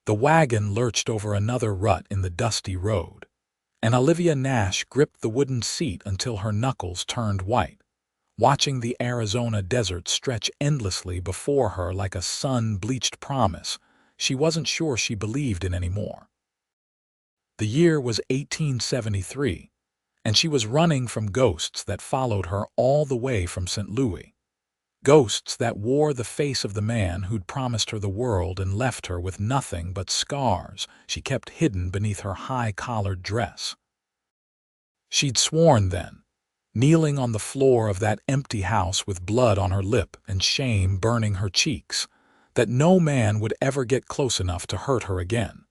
The wagon lurched over another rut in the dusty road, and Olivia Nash gripped the wooden seat until her knuckles turned white, watching the Arizona desert stretch endlessly before her like a sun-bleached promise she wasn't sure she believed in anymore. The year was 1873, and she was running from ghosts that followed her all the way from St. Louis. Ghosts that wore the face of the man who'd promised her the world and left her with nothing but scars she kept hidden beneath her high-collared dress. She'd sworn then, kneeling on the floor of that empty house with blood on her lip and shame burning her cheeks, that no man would ever get close enough to hurt her again.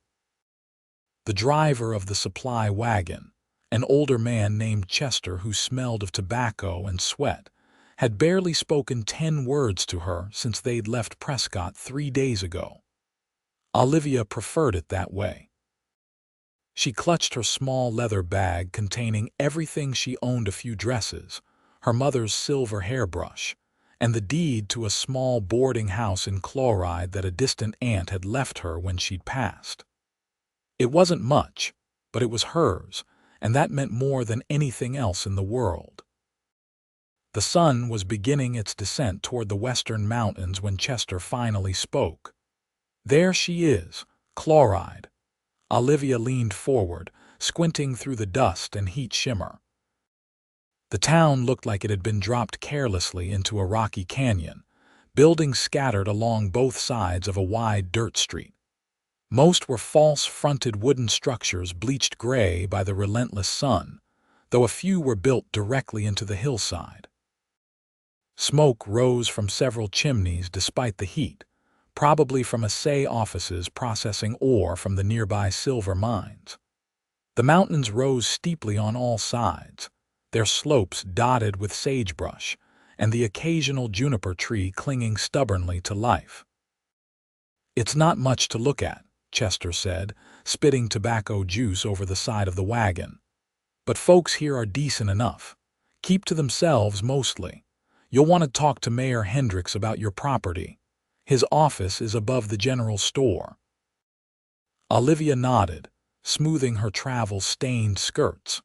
The driver of the supply wagon, an older man named Chester who smelled of tobacco and sweat, had barely spoken 10 words to her since they'd left Prescott 3 days ago. Olivia preferred it that way. She clutched her small leather bag containing everything she owned: a few dresses, her mother's silver hairbrush, and the deed to a small boarding house in Chloride that a distant aunt had left her when she'd passed. It wasn't much, but it was hers, and that meant more than anything else in the world. The sun was beginning its descent toward the western mountains when Chester finally spoke. "There she is, Chloride." Olivia leaned forward, squinting through the dust and heat shimmer. The town looked like it had been dropped carelessly into a rocky canyon, buildings scattered along both sides of a wide dirt street. Most were false-fronted wooden structures bleached gray by the relentless sun, though a few were built directly into the hillside. Smoke rose from several chimneys despite the heat, probably from assay offices processing ore from the nearby silver mines. The mountains rose steeply on all sides, their slopes dotted with sagebrush, and the occasional juniper tree clinging stubbornly to life. "It's not much to look at," Chester said, spitting tobacco juice over the side of the wagon. "But folks here are decent enough. Keep to themselves mostly. You'll want to talk to Mayor Hendricks about your property. His office is above the general store." Olivia nodded, smoothing her travel-stained skirts.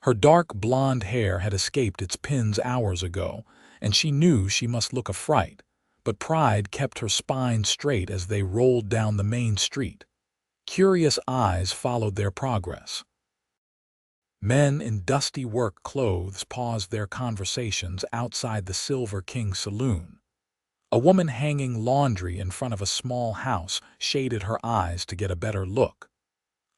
Her dark blonde hair had escaped its pins hours ago, and she knew she must look a fright, but pride kept her spine straight as they rolled down the main street. Curious eyes followed their progress. Men in dusty work clothes paused their conversations outside the Silver King Saloon. A woman hanging laundry in front of a small house shaded her eyes to get a better look.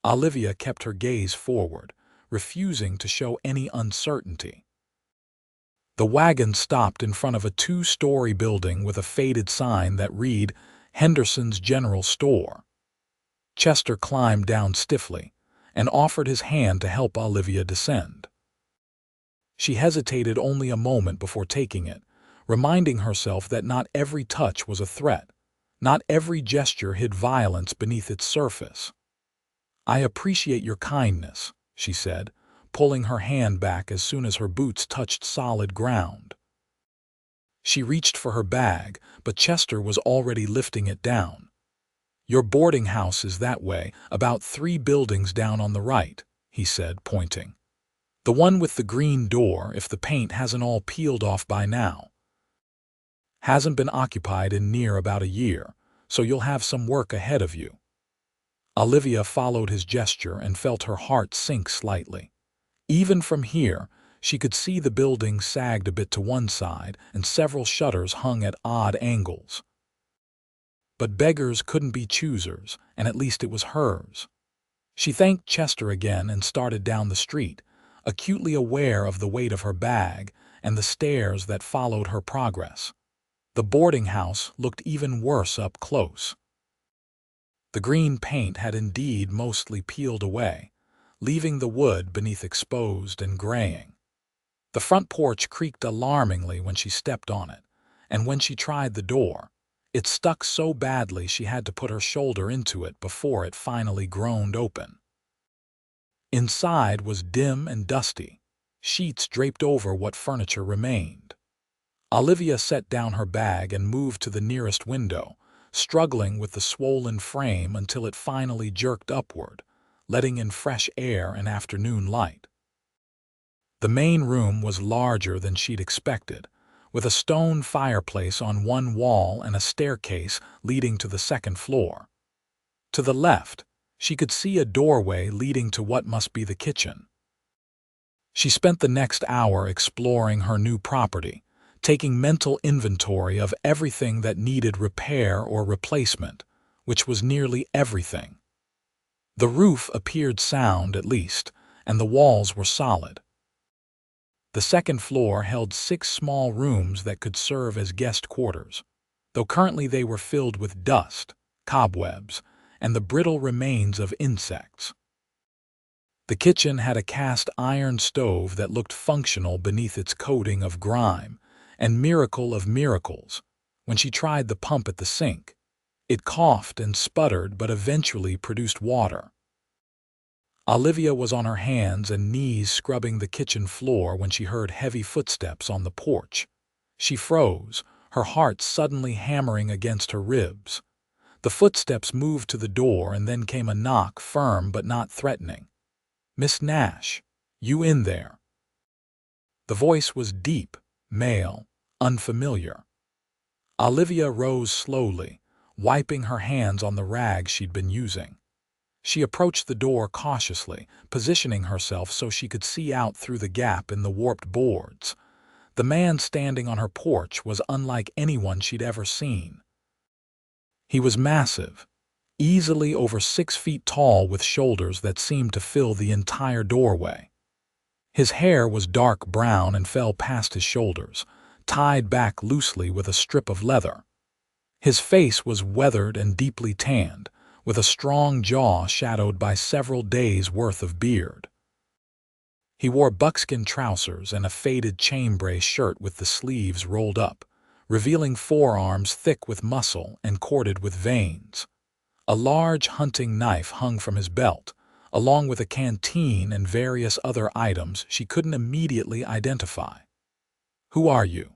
Olivia kept her gaze forward, refusing to show any uncertainty. The wagon stopped in front of a 2-story building with a faded sign that read, "Henderson's General Store." Chester climbed down stiffly and offered his hand to help Olivia descend. She hesitated only a moment before taking it, reminding herself that not every touch was a threat, not every gesture hid violence beneath its surface. "I appreciate your kindness," she said, pulling her hand back as soon as her boots touched solid ground. She reached for her bag, but Chester was already lifting it down. "Your boarding house is that way, about 3 buildings down on the right," he said, pointing. "The one with the green door, if the paint hasn't all peeled off by now. Hasn't been occupied in near about a year, so you'll have some work ahead of you." Olivia followed his gesture and felt her heart sink slightly. Even from here, she could see the building sagged a bit to one side and several shutters hung at odd angles. But beggars couldn't be choosers, and at least it was hers. She thanked Chester again and started down the street, acutely aware of the weight of her bag and the stares that followed her progress. The boarding house looked even worse up close. The green paint had indeed mostly peeled away, leaving the wood beneath exposed and graying. The front porch creaked alarmingly when she stepped on it, and when she tried the door, it stuck so badly she had to put her shoulder into it before it finally groaned open. Inside was dim and dusty, sheets draped over what furniture remained. Olivia set down her bag and moved to the nearest window, struggling with the swollen frame until it finally jerked upward, letting in fresh air and afternoon light. The main room was larger than she'd expected, with a stone fireplace on one wall and a staircase leading to the second floor. To the left, she could see a doorway leading to what must be the kitchen. She spent the next hour exploring her new property, taking mental inventory of everything that needed repair or replacement, which was nearly everything. The roof appeared sound, at least, and the walls were solid. The second floor held 6 small rooms that could serve as guest quarters, though currently they were filled with dust, cobwebs, and the brittle remains of insects. The kitchen had a cast iron stove that looked functional beneath its coating of grime, and miracle of miracles, when she tried the pump at the sink, it coughed and sputtered but eventually produced water. Olivia was on her hands and knees scrubbing the kitchen floor when she heard heavy footsteps on the porch. She froze, her heart suddenly hammering against her ribs. The footsteps moved to the door and then came a knock, firm but not threatening. "Miss Nash, you in there?" The voice was deep, male, unfamiliar. Olivia rose slowly, wiping her hands on the rag she'd been using. She approached the door cautiously, positioning herself so she could see out through the gap in the warped boards. The man standing on her porch was unlike anyone she'd ever seen. He was massive, easily over 6 feet tall, with shoulders that seemed to fill the entire doorway. His hair was dark brown and fell past his shoulders, tied back loosely with a strip of leather. His face was weathered and deeply tanned, with a strong jaw shadowed by several days' worth of beard. He wore buckskin trousers and a faded chambray shirt with the sleeves rolled up, revealing forearms thick with muscle and corded with veins. A large hunting knife hung from his belt, along with a canteen and various other items she couldn't immediately identify. "Who are you?"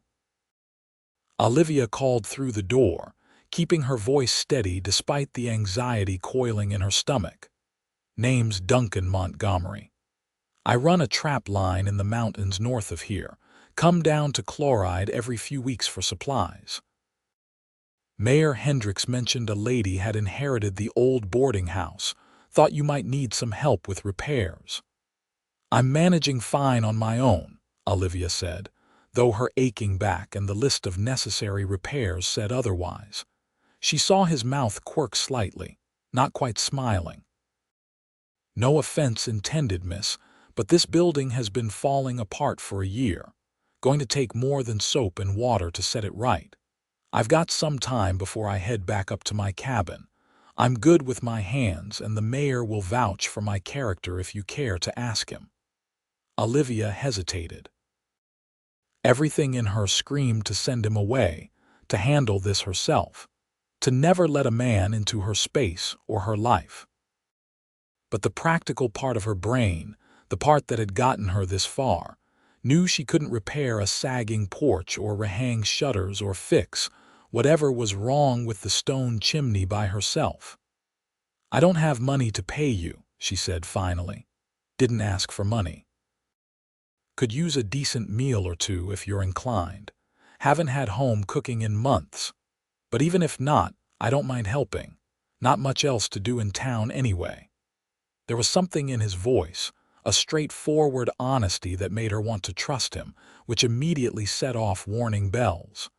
Olivia called through the door, keeping her voice steady despite the anxiety coiling in her stomach. "Name's Duncan Montgomery. I run a trap line in the mountains north of here. Come down to Chloride every few weeks for supplies." "Mayor Hendricks mentioned a lady had inherited the old boarding house. Thought you might need some help with repairs." "I'm managing fine on my own," Olivia said, though her aching back and the list of necessary repairs said otherwise. She saw his mouth quirk slightly, not quite smiling. "No offense intended, miss, but this building has been falling apart for a year. Going to take more than soap and water to set it right. I've got some time before I head back up to my cabin. I'm good with my hands, and the mayor will vouch for my character if you care to ask him." Olivia hesitated. Everything in her screamed to send him away, to handle this herself, to never let a man into her space or her life. But the practical part of her brain, the part that had gotten her this far, knew she couldn't repair a sagging porch or rehang shutters or fix whatever was wrong with the stone chimney by herself. "I don't have money to pay you," she said finally. "Didn't ask for money. Could use a decent meal or two if you're inclined. Haven't had home cooking in months. But even if not, I don't mind helping. Not much else to do in town anyway." There was something in his voice, a straightforward honesty that made her want to trust him, which immediately set off warning bells.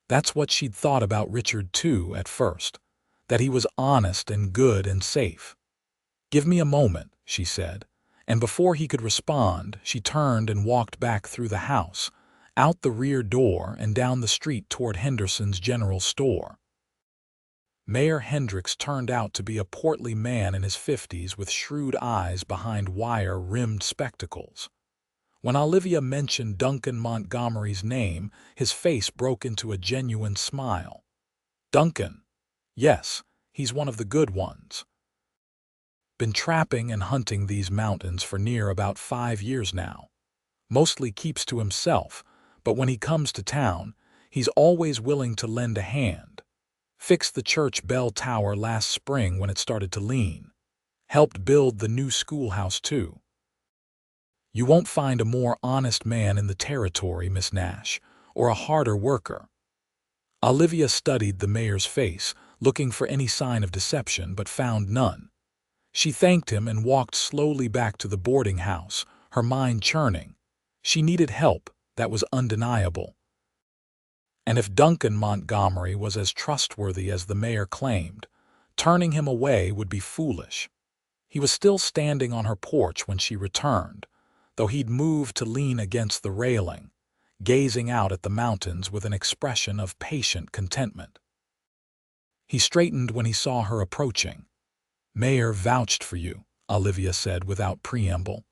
That's what she'd thought about Richard too at first, that he was honest and good and safe. "Give me a moment," she said, and before he could respond, she turned and walked back through the house, out the rear door and down the street toward Henderson's general store. Mayor Hendricks turned out to be a portly man in his 50s with shrewd eyes behind wire-rimmed spectacles. When Olivia mentioned Duncan Montgomery's name, his face broke into a genuine smile. "Duncan? Yes, he's one of the good ones. Been trapping and hunting these mountains for near about 5 years now. Mostly keeps to himself, but when he comes to town, he's always willing to lend a hand. Fixed the church bell tower last spring when it started to lean. Helped build the new schoolhouse, too. You won't find a more honest man in the territory, Miss Nash, or a harder worker. Olivia studied the mayor's face, looking for any sign of deception, but found none. She thanked him and walked slowly back to the boarding house, her mind churning. She needed help, that was undeniable. And if Duncan Montgomery was as trustworthy as the mayor claimed, turning him away would be foolish. He was still standing on her porch when she returned, though he'd moved to lean against the railing, gazing out at the mountains with an expression of patient contentment. He straightened when he saw her approaching. "Mayor vouched for you," Olivia said without preamble.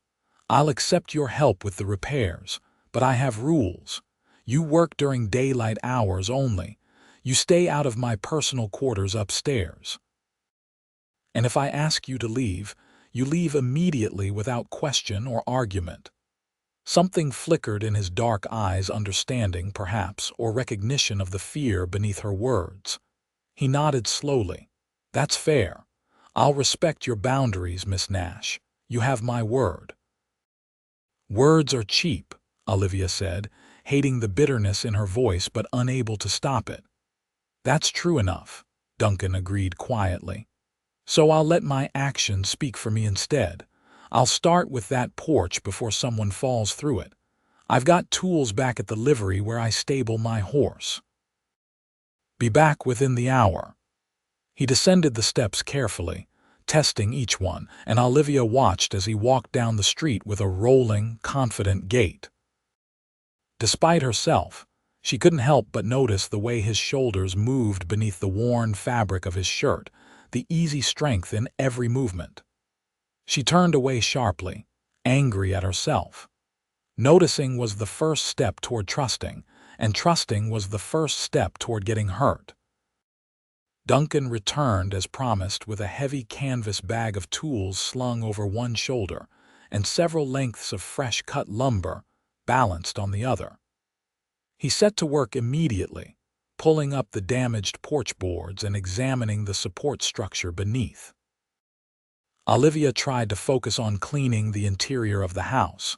"I'll accept your help with the repairs, but I have rules. You work during daylight hours only. You stay out of my personal quarters upstairs. And if I ask you to leave, you leave immediately without question or argument." Something flickered in his dark eyes, understanding, perhaps, or recognition of the fear beneath her words. He nodded slowly. "That's fair. I'll respect your boundaries, Miss Nash. You have my word." "Words are cheap," Olivia said, hating the bitterness in her voice but unable to stop it. "That's true enough," Duncan agreed quietly. "So I'll let my actions speak for me instead. I'll start with that porch before someone falls through it. I've got tools back at the livery where I stable my horse. Be back within the hour." He descended the steps carefully, testing each one, and Olivia watched as he walked down the street with a rolling, confident gait. Despite herself, she couldn't help but notice the way his shoulders moved beneath the worn fabric of his shirt, the easy strength in every movement. She turned away sharply, angry at herself. Noticing was the first step toward trusting, and trusting was the first step toward getting hurt. Duncan returned as promised with a heavy canvas bag of tools slung over one shoulder and several lengths of fresh-cut lumber balanced on the other. He set to work immediately, pulling up the damaged porch boards and examining the support structure beneath. Olivia tried to focus on cleaning the interior of the house,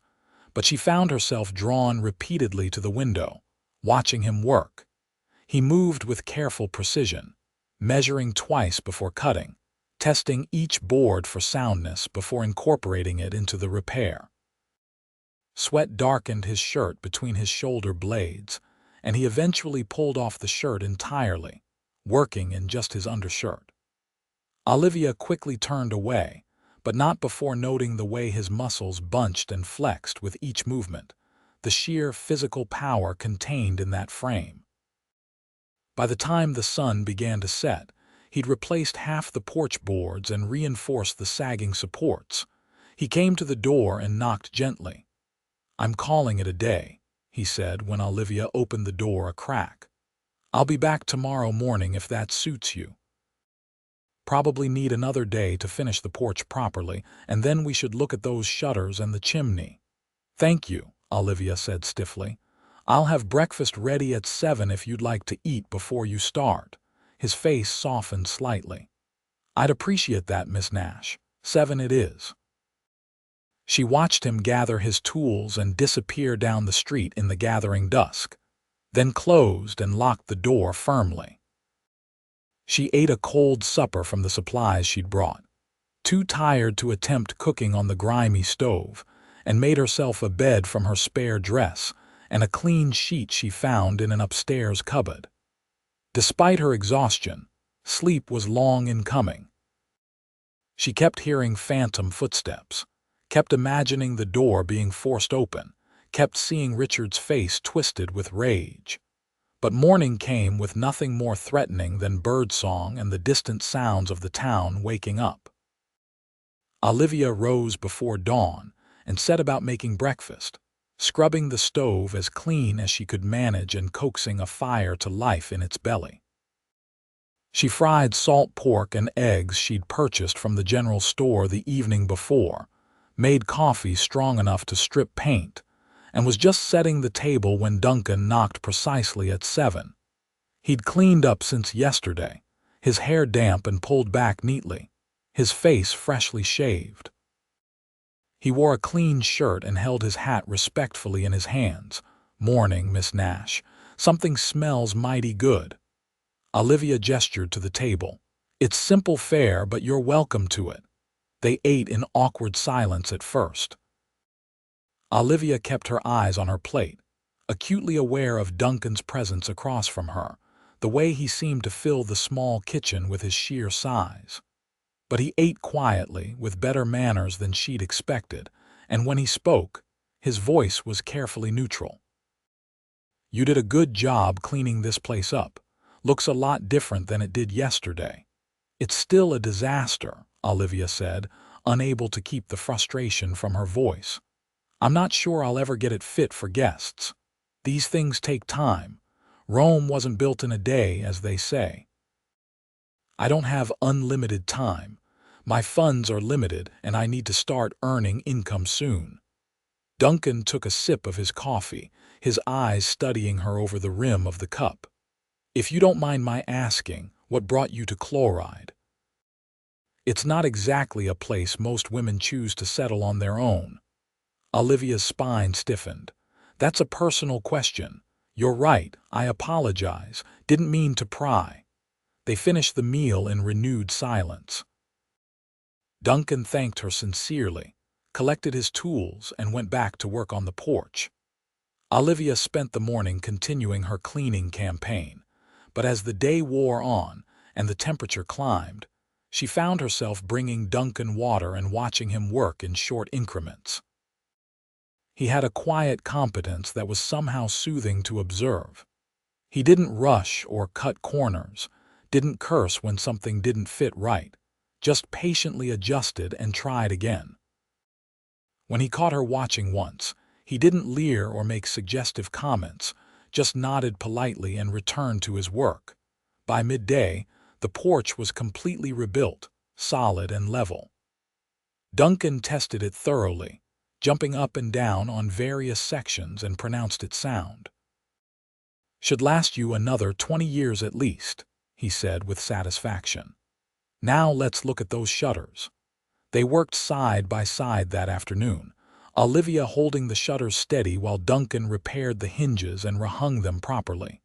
but she found herself drawn repeatedly to the window, watching him work. He moved with careful precision, measuring twice before cutting, testing each board for soundness before incorporating it into the repair. Sweat darkened his shirt between his shoulder blades, and he eventually pulled off the shirt entirely, working in just his undershirt. Olivia quickly turned away, but not before noting the way his muscles bunched and flexed with each movement, the sheer physical power contained in that frame. By the time the sun began to set, he'd replaced half the porch boards and reinforced the sagging supports. He came to the door and knocked gently. "I'm calling it a day," he said when Olivia opened the door a crack. "I'll be back tomorrow morning if that suits you. Probably need another day to finish the porch properly, and then we should look at those shutters and the chimney." "Thank you," Olivia said stiffly. "I'll have breakfast ready at 7 if you'd like to eat before you start." His face softened slightly. "I'd appreciate that, Miss Nash. 7 it is." She watched him gather his tools and disappear down the street in the gathering dusk, then closed and locked the door firmly. She ate a cold supper from the supplies she'd brought, too tired to attempt cooking on the grimy stove, and made herself a bed from her spare dress and a clean sheet she found in an upstairs cupboard. Despite her exhaustion, sleep was long in coming. She kept hearing phantom footsteps, kept imagining the door being forced open, kept seeing Richard's face twisted with rage. But morning came with nothing more threatening than birdsong and the distant sounds of the town waking up. Olivia rose before dawn and set about making breakfast, scrubbing the stove as clean as she could manage and coaxing a fire to life in its belly. She fried salt pork and eggs she'd purchased from the general store the evening before, made coffee strong enough to strip paint, and was just setting the table when Duncan knocked precisely at 7. He'd cleaned up since yesterday, his hair damp and pulled back neatly, his face freshly shaved. He wore a clean shirt and held his hat respectfully in his hands. "Morning, Miss Nash. Something smells mighty good." Olivia gestured to the table. "It's simple fare, but you're welcome to it." They ate in awkward silence at first. Olivia kept her eyes on her plate, acutely aware of Duncan's presence across from her, the way he seemed to fill the small kitchen with his sheer size. But he ate quietly, with better manners than she'd expected, and when he spoke, his voice was carefully neutral. "You did a good job cleaning this place up. Looks a lot different than it did yesterday." "It's still a disaster," Olivia said, unable to keep the frustration from her voice. "I'm not sure I'll ever get it fit for guests. These things take time. Rome wasn't built in a day, as they say." "I don't have unlimited time. My funds are limited, and I need to start earning income soon." Duncan took a sip of his coffee, his eyes studying her over the rim of the cup. "If you don't mind my asking, what brought you to Chloride?" "It's not exactly a place most women choose to settle on their own." Olivia's spine stiffened. "That's a personal question. You're right, I apologize. Didn't mean to pry." They finished the meal in renewed silence. Duncan thanked her sincerely, collected his tools, and went back to work on the porch. Olivia spent the morning continuing her cleaning campaign, but as the day wore on and the temperature climbed, she found herself bringing Duncan water and watching him work in short increments. He had a quiet competence that was somehow soothing to observe. He didn't rush or cut corners, didn't curse when something didn't fit right, just patiently adjusted and tried again. When he caught her watching once, he didn't leer or make suggestive comments, just nodded politely and returned to his work. By midday, the porch was completely rebuilt, solid and level. Duncan tested it thoroughly, jumping up and down on various sections, and pronounced it sound. "Should last you another 20 years at least," he said with satisfaction. "Now let's look at those shutters." They worked side by side that afternoon, Olivia holding the shutters steady while Duncan repaired the hinges and rehung them properly.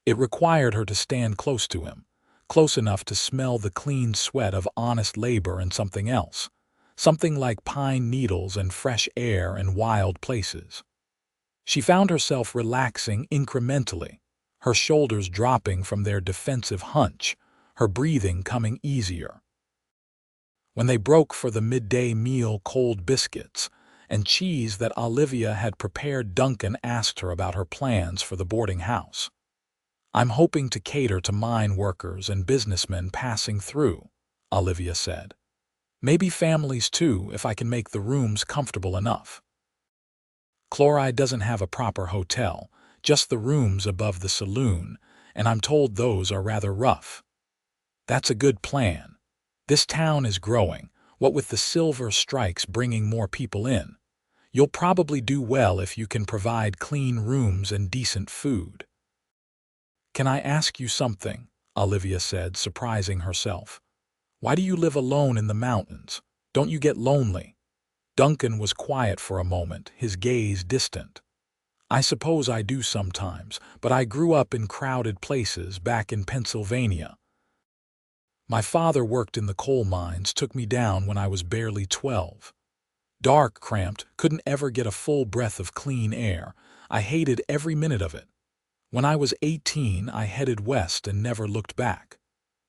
It required her to stand close to him, close enough to smell the clean sweat of honest labor and something else, something like pine needles and fresh air in wild places. She found herself relaxing incrementally, her shoulders dropping from their defensive hunch, her breathing coming easier. When they broke for the midday meal, cold biscuits and cheese that Olivia had prepared, Duncan asked her about her plans for the boarding house. "I'm hoping to cater to mine workers and businessmen passing through," Olivia said. "Maybe families too, if I can make the rooms comfortable enough. Chloride doesn't have a proper hotel, just the rooms above the saloon, and I'm told those are rather rough." "That's a good plan. This town is growing, what with the silver strikes bringing more people in. You'll probably do well if you can provide clean rooms and decent food." "Can I ask you something?" Olivia said, surprising herself. "Why do you live alone in the mountains? Don't you get lonely?" Duncan was quiet for a moment, his gaze distant. "I suppose I do sometimes, but I grew up in crowded places back in Pennsylvania. My father worked in the coal mines, took me down when I was barely 12. Dark, cramped, couldn't ever get a full breath of clean air. I hated every minute of it. When I was 18, I headed west and never looked back.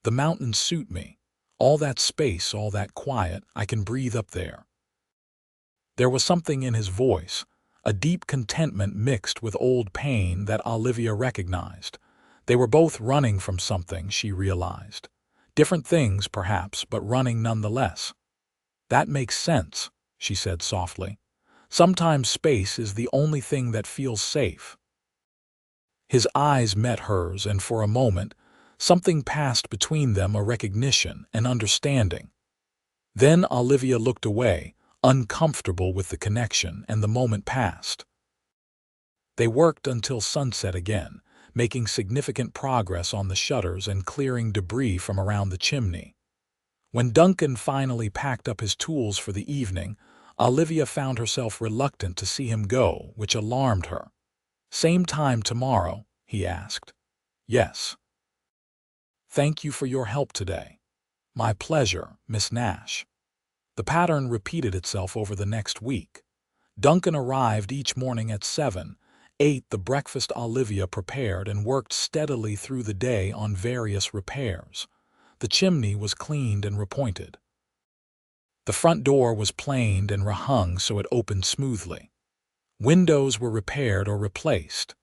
The mountains suit me. All that space, all that quiet, I can breathe up there." There was something in his voice, a deep contentment mixed with old pain that Olivia recognized. They were both running from something, she realized. Different things, perhaps, but running nonetheless. "That makes sense," she said softly. "Sometimes space is the only thing that feels safe." His eyes met hers, and for a moment, something passed between them, a recognition, an understanding. Then Olivia looked away, uncomfortable with the connection, and the moment passed. They worked until sunset again, making significant progress on the shutters and clearing debris from around the chimney. When Duncan finally packed up his tools for the evening, Olivia found herself reluctant to see him go, which alarmed her. "Same time tomorrow?" he asked. "Yes." "Thank you for your help today." "My pleasure, Miss Nash." The pattern repeated itself over the next week. Duncan arrived each morning at 7, ate the breakfast Olivia prepared, and worked steadily through the day on various repairs. The chimney was cleaned and repointed. The front door was planed and rehung so it opened smoothly. Windows were repaired or replaced.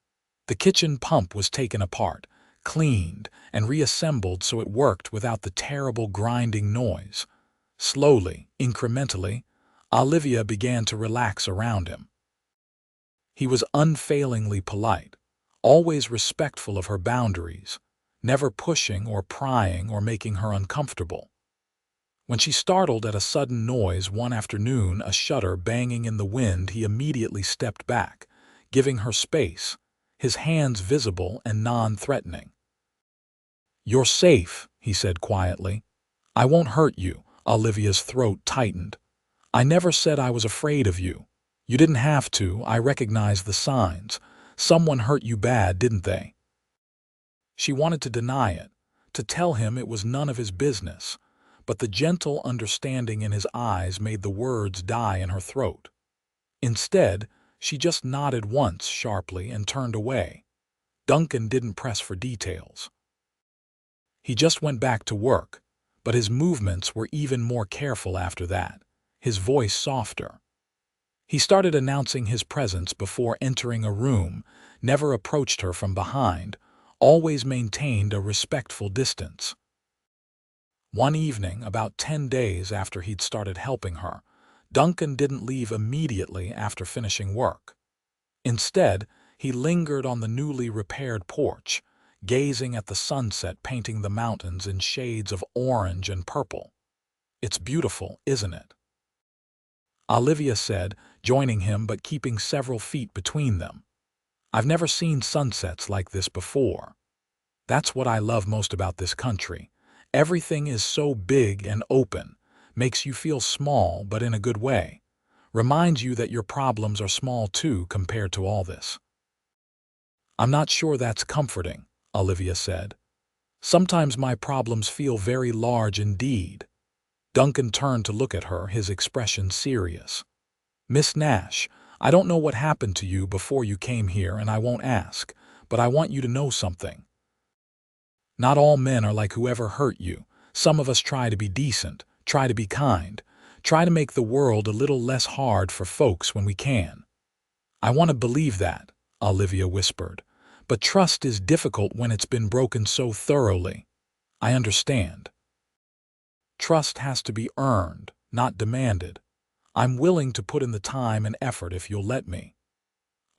The kitchen pump was taken apart, cleaned, and reassembled so it worked without the terrible grinding noise. Slowly, incrementally, Olivia began to relax around him. He was unfailingly polite, always respectful of her boundaries, never pushing or prying or making her uncomfortable. When she startled at a sudden noise one afternoon, a shutter banging in the wind, he immediately stepped back, giving her space, his hands visible and non-threatening. "You're safe," he said quietly. "I won't hurt you." Olivia's throat tightened. "I never said I was afraid of you. You didn't have to. I recognize the signs. Someone hurt you bad, didn't they?" She wanted to deny it, to tell him it was none of his business, but the gentle understanding in his eyes made the words die in her throat. Instead, she just nodded once sharply and turned away. Duncan didn't press for details. He just went back to work, but his movements were even more careful after that, his voice softer. He started announcing his presence before entering a room, never approached her from behind, always maintained a respectful distance. One evening, about 10 days after he'd started helping her, Duncan didn't leave immediately after finishing work. Instead, he lingered on the newly repaired porch, gazing at the sunset painting the mountains in shades of orange and purple. "It's beautiful, isn't it?" Olivia said, joining him but keeping several feet between them. "I've never seen sunsets like this before. That's what I love most about this country. Everything is so big and open, makes you feel small but in a good way. Reminds you that your problems are small too compared to all this." "I'm not sure that's comforting," Olivia said. "Sometimes my problems feel very large indeed." Duncan turned to look at her, his expression serious. "Miss Nash, I don't know what happened to you before you came here, and I won't ask, but I want you to know something. Not all men are like whoever hurt you. Some of us try to be decent, try to be kind, try to make the world a little less hard for folks when we can." "I want to believe that," Olivia whispered, "but trust is difficult when it's been broken so thoroughly." "I understand. Trust has to be earned, not demanded. I'm willing to put in the time and effort if you'll let me."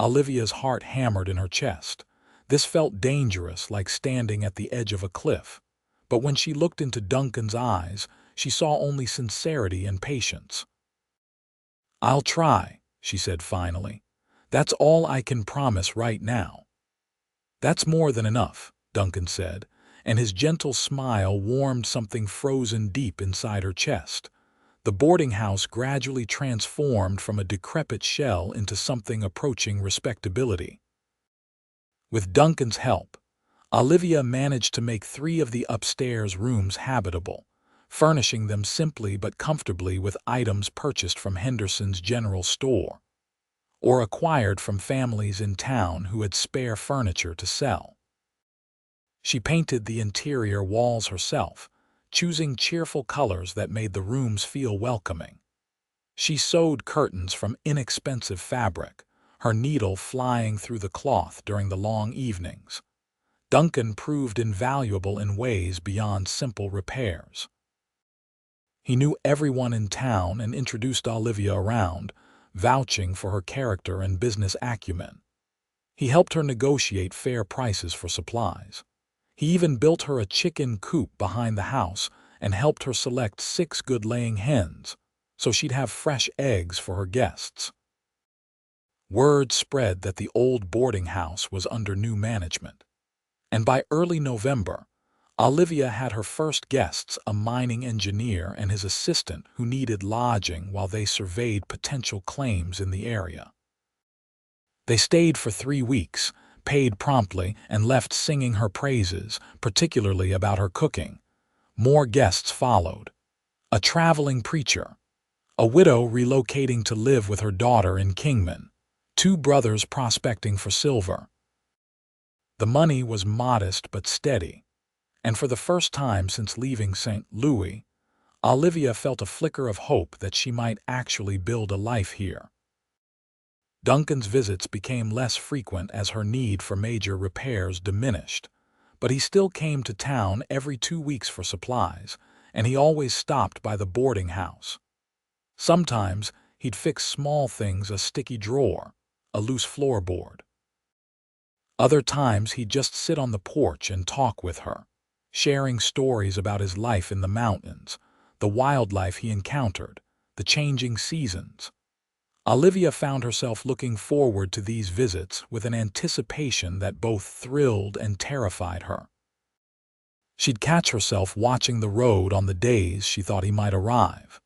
Olivia's heart hammered in her chest. This felt dangerous, like standing at the edge of a cliff. But when she looked into Duncan's eyes, she saw only sincerity and patience. "I'll try," she said finally. "That's all I can promise right now." "That's more than enough," Duncan said, and his gentle smile warmed something frozen deep inside her chest. The boarding house gradually transformed from a decrepit shell into something approaching respectability. With Duncan's help, Olivia managed to make 3 of the upstairs rooms habitable, furnishing them simply but comfortably with items purchased from Henderson's general store, or acquired from families in town who had spare furniture to sell. She painted the interior walls herself, choosing cheerful colors that made the rooms feel welcoming. She sewed curtains from inexpensive fabric, her needle flying through the cloth during the long evenings. Duncan proved invaluable in ways beyond simple repairs. He knew everyone in town and introduced Olivia around, vouching for her character and business acumen. He helped her negotiate fair prices for supplies. He even built her a chicken coop behind the house and helped her select 6 good-laying hens, so she'd have fresh eggs for her guests. Word spread that the old boarding house was under new management. And by early November, Olivia had her first guests, a mining engineer and his assistant who needed lodging while they surveyed potential claims in the area. They stayed for 3 weeks, paid promptly, and left singing her praises, particularly about her cooking. More guests followed. A traveling preacher, a widow relocating to live with her daughter in Kingman, 2 brothers prospecting for silver. The money was modest but steady, and for the first time since leaving St. Louis, Olivia felt a flicker of hope that she might actually build a life here. Duncan's visits became less frequent as her need for major repairs diminished, but he still came to town every 2 weeks for supplies, and he always stopped by the boarding house. Sometimes he'd fix small things, a sticky drawer, a loose floorboard. Other times he'd just sit on the porch and talk with her, sharing stories about his life in the mountains, the wildlife he encountered, the changing seasons. Olivia found herself looking forward to these visits with an anticipation that both thrilled and terrified her. She'd catch herself watching the road on the days she thought he might arrive.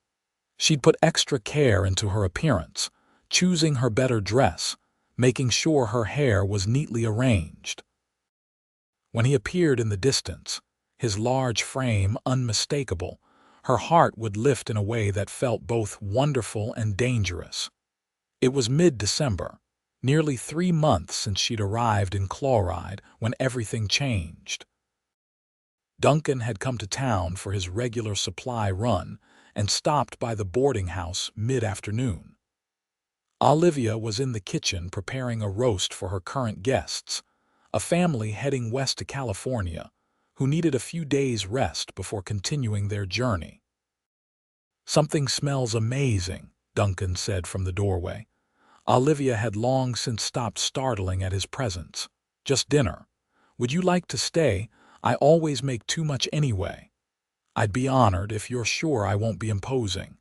She'd put extra care into her appearance, choosing her better dress, making sure her hair was neatly arranged. When he appeared in the distance, his large frame unmistakable, her heart would lift in a way that felt both wonderful and dangerous. It was mid-December, nearly 3 months since she'd arrived in Chloride, when everything changed. Duncan had come to town for his regular supply run and stopped by the boarding house mid-afternoon. Olivia was in the kitchen preparing a roast for her current guests, a family heading west to California who needed a few days' rest before continuing their journey. "Something smells amazing," Duncan said from the doorway. Olivia had long since stopped startling at his presence. "Just dinner. Would you like to stay? I always make too much anyway." "I'd be honored if you're sure I won't be imposing."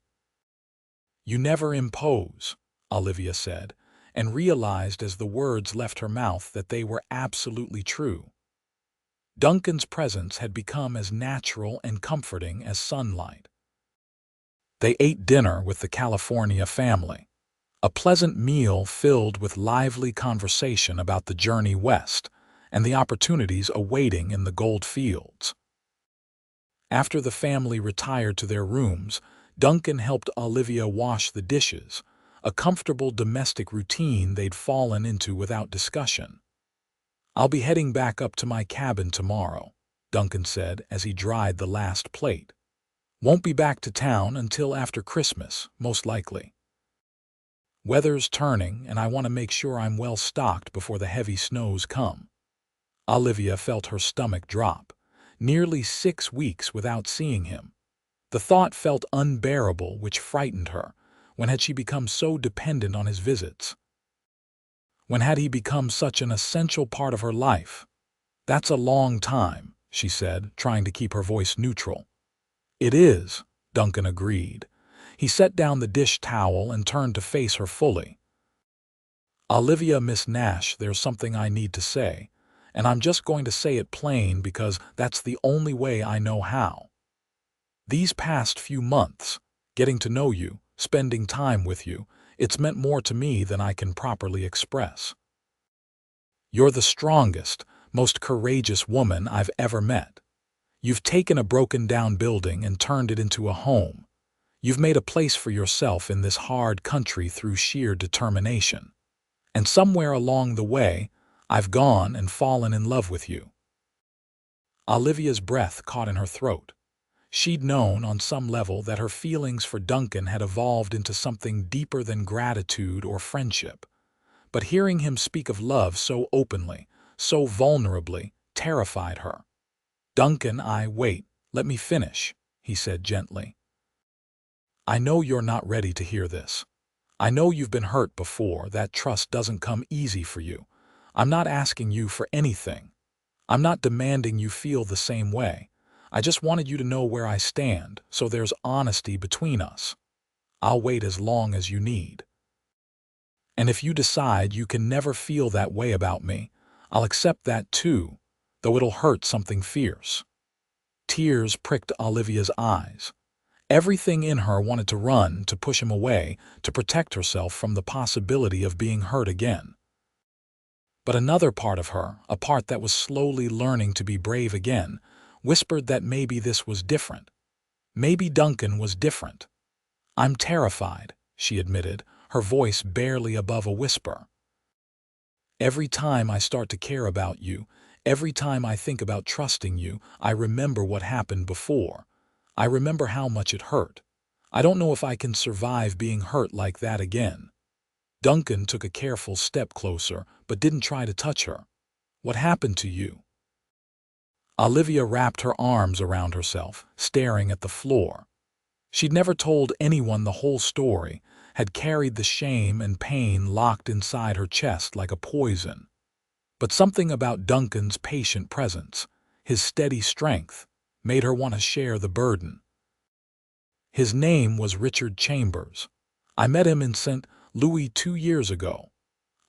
"You never impose," Olivia said, and realized as the words left her mouth that they were absolutely true. Duncan's presence had become as natural and comforting as sunlight. They ate dinner with the California family, a pleasant meal filled with lively conversation about the journey west and the opportunities awaiting in the gold fields. After the family retired to their rooms, Duncan helped Olivia wash the dishes, a comfortable domestic routine they'd fallen into without discussion. "I'll be heading back up to my cabin tomorrow," Duncan said as he dried the last plate. "Won't be back to town until after Christmas, most likely. Weather's turning, and I want to make sure I'm well stocked before the heavy snows come." Olivia felt her stomach drop. Nearly 6 weeks without seeing him. The thought felt unbearable, which frightened her. When had she become so dependent on his visits? When had he become such an essential part of her life? "That's a long time," she said, trying to keep her voice neutral. "It is," Duncan agreed. He set down the dish towel and turned to face her fully. "Olivia, Miss Nash, there's something I need to say, and I'm just going to say it plain because that's the only way I know how. These past few months, getting to know you, spending time with you, it's meant more to me than I can properly express. You're the strongest, most courageous woman I've ever met. You've taken a broken-down building and turned it into a home. You've made a place for yourself in this hard country through sheer determination. And somewhere along the way, I've gone and fallen in love with you." Olivia's breath caught in her throat. She'd known on some level that her feelings for Duncan had evolved into something deeper than gratitude or friendship. But hearing him speak of love so openly, so vulnerably, terrified her. "Duncan, wait, let me finish," he said gently. "I know you're not ready to hear this. I know you've been hurt before. That trust doesn't come easy for you. I'm not asking you for anything. I'm not demanding you feel the same way. I just wanted you to know where I stand, so there's honesty between us. I'll wait as long as you need. And if you decide you can never feel that way about me, I'll accept that too. though it'll hurt something fierce." Tears pricked Olivia's eyes. Everything in her wanted to run, to push him away, to protect herself from the possibility of being hurt again. But another part of her, a part that was slowly learning to be brave again, whispered that maybe this was different. Maybe Duncan was different. "I'm terrified," she admitted, her voice barely above a whisper. "Every time I start to care about you, every time I think about trusting you, I remember what happened before. I remember how much it hurt. I don't know if I can survive being hurt like that again." Duncan took a careful step closer, but didn't try to touch her. "What happened to you?" Olivia wrapped her arms around herself, staring at the floor. She'd never told anyone the whole story, had carried the shame and pain locked inside her chest like a poison. But something about Duncan's patient presence, his steady strength, made her want to share the burden. His name was Richard Chambers. I met him in St. Louis 2 years ago.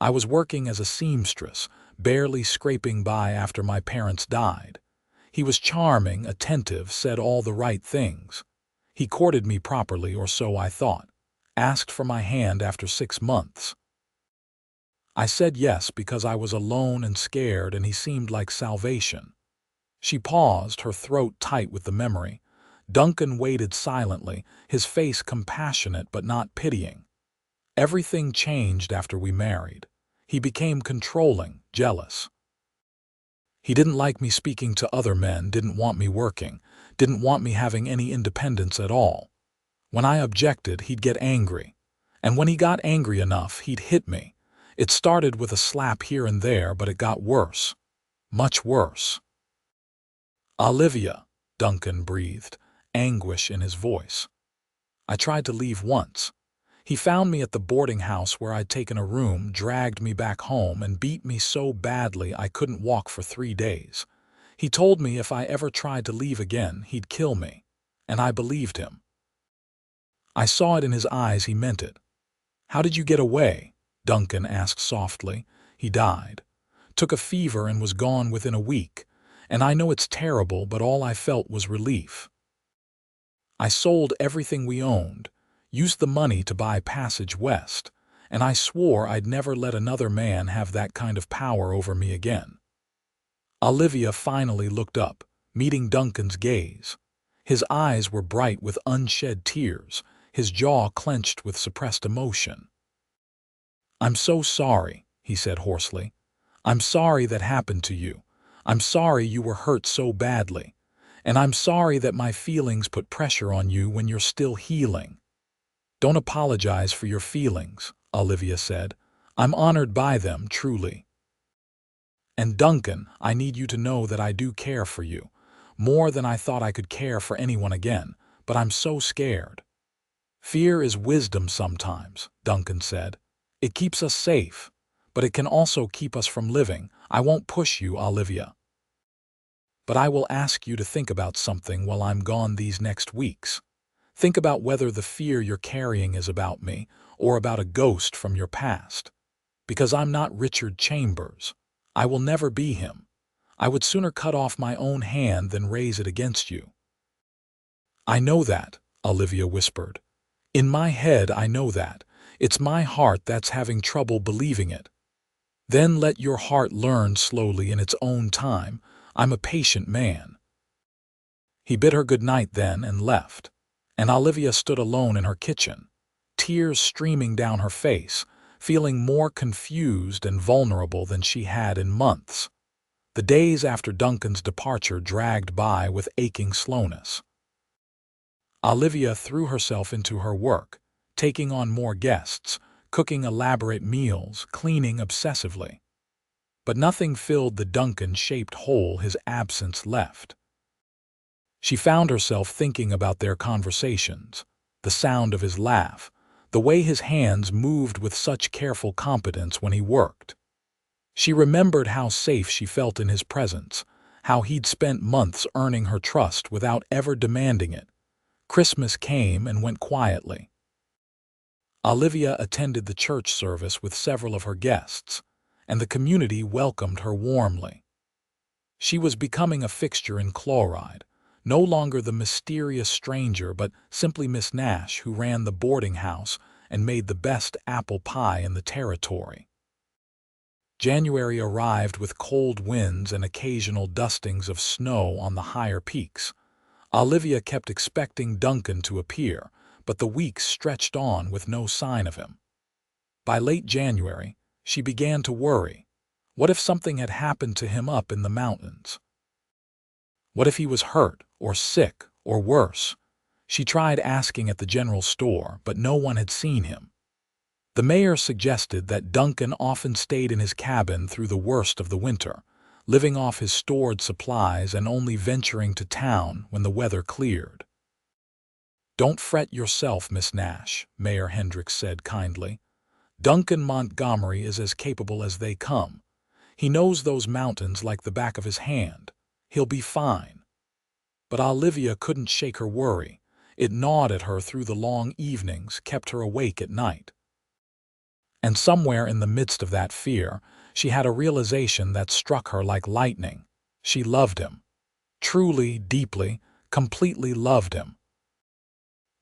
I was working as a seamstress, barely scraping by after my parents died. He was charming, attentive, said all the right things. He courted me properly, or so I thought. Asked for my hand after 6 months. I said yes because I was alone and scared, and he seemed like salvation. She paused, her throat tight with the memory. Duncan waited silently, his face compassionate but not pitying. Everything changed after we married. He became controlling, jealous. He didn't like me speaking to other men, didn't want me working, didn't want me having any independence at all. When I objected, he'd get angry. And when he got angry enough, he'd hit me. It started with a slap here and there, but it got worse. Much worse. "Olivia," Duncan breathed, anguish in his voice. "I tried to leave once. He found me at the boarding house where I'd taken a room, dragged me back home, and beat me so badly I couldn't walk for 3 days. He told me if I ever tried to leave again, he'd kill me. And I believed him. I saw it in his eyes he meant it." "How did you get away?" Duncan asked softly. "He died. Took a fever and was gone within a week. And I know it's terrible, but all I felt was relief. I sold everything we owned, used the money to buy passage west, and I swore I'd never let another man have that kind of power over me again." Olivia finally looked up, meeting Duncan's gaze. His eyes were bright with unshed tears, his jaw clenched with suppressed emotion. "I'm so sorry," he said hoarsely. "I'm sorry that happened to you. I'm sorry you were hurt so badly. And I'm sorry that my feelings put pressure on you when you're still healing." "Don't apologize for your feelings," Olivia said. "I'm honored by them, truly. And Duncan, I need you to know that I do care for you, more than I thought I could care for anyone again, but I'm so scared." "Fear is wisdom sometimes," Duncan said. "It keeps us safe, but it can also keep us from living. I won't push you, Olivia. But I will ask you to think about something while I'm gone these next weeks. Think about whether the fear you're carrying is about me or about a ghost from your past. Because I'm not Richard Chambers. I will never be him. I would sooner cut off my own hand than raise it against you." "I know that," Olivia whispered. "In my head, I know that. It's my heart that's having trouble believing it." "Then let your heart learn slowly in its own time. I'm a patient man." He bid her good night then and left, and Olivia stood alone in her kitchen, tears streaming down her face, feeling more confused and vulnerable than she had in months. The days after Duncan's departure dragged by with aching slowness. Olivia threw herself into her work, taking on more guests, cooking elaborate meals, cleaning obsessively. But nothing filled the Duncan-shaped hole his absence left. She found herself thinking about their conversations, the sound of his laugh, the way his hands moved with such careful competence when he worked. She remembered how safe she felt in his presence, how he'd spent months earning her trust without ever demanding it. Christmas came and went quietly. Olivia attended the church service with several of her guests, and the community welcomed her warmly. She was becoming a fixture in Chloride, no longer the mysterious stranger but simply Miss Nash, who ran the boarding house and made the best apple pie in the territory. January arrived with cold winds and occasional dustings of snow on the higher peaks. Olivia kept expecting Duncan to appear, but the weeks stretched on with no sign of him. By late January, she began to worry. What if something had happened to him up in the mountains? What if he was hurt, or sick, or worse? She tried asking at the general store, but no one had seen him. The mayor suggested that Duncan often stayed in his cabin through the worst of the winter, living off his stored supplies and only venturing to town when the weather cleared. "Don't fret yourself, Miss Nash," Mayor Hendricks said kindly. "Duncan Montgomery is as capable as they come. He knows those mountains like the back of his hand. He'll be fine." But Olivia couldn't shake her worry. It gnawed at her through the long evenings, kept her awake at night. And somewhere in the midst of that fear, she had a realization that struck her like lightning. She loved him. Truly, deeply, completely loved him.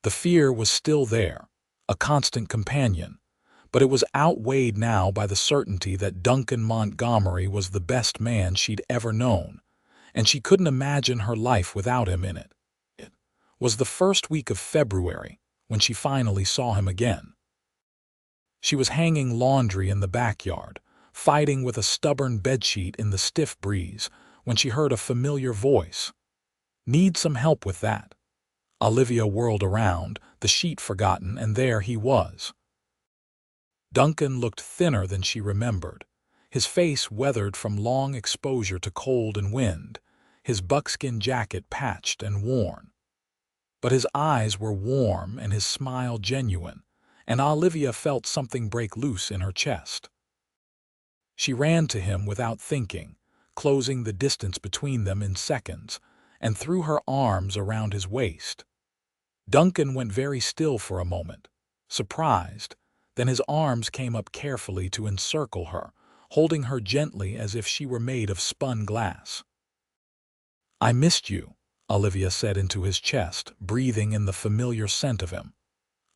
The fear was still there, a constant companion, but it was outweighed now by the certainty that Duncan Montgomery was the best man she'd ever known, and she couldn't imagine her life without him in it. It was the first week of February when she finally saw him again. She was hanging laundry in the backyard, fighting with a stubborn bedsheet in the stiff breeze, when she heard a familiar voice. "Need some help with that?" Olivia whirled around, the sheet forgotten, and there he was. Duncan looked thinner than she remembered, his face weathered from long exposure to cold and wind, his buckskin jacket patched and worn. But his eyes were warm and his smile genuine, and Olivia felt something break loose in her chest. She ran to him without thinking, closing the distance between them in seconds, and threw her arms around his waist. Duncan went very still for a moment, surprised, then his arms came up carefully to encircle her, holding her gently as if she were made of spun glass. "I missed you," Olivia said into his chest, breathing in the familiar scent of him.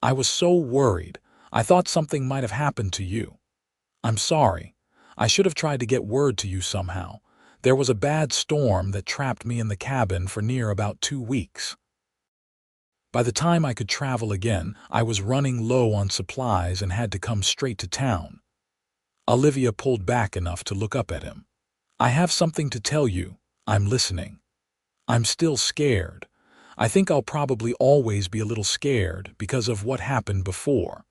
"I was so worried. I thought something might have happened to you. I'm sorry. I should have tried to get word to you somehow. There was a bad storm that trapped me in the cabin for near about 2 weeks. By the time I could travel again, I was running low on supplies and had to come straight to town." Olivia pulled back enough to look up at him. "I have something to tell you. I'm listening. I'm still scared. I think I'll probably always be a little scared because of what happened before.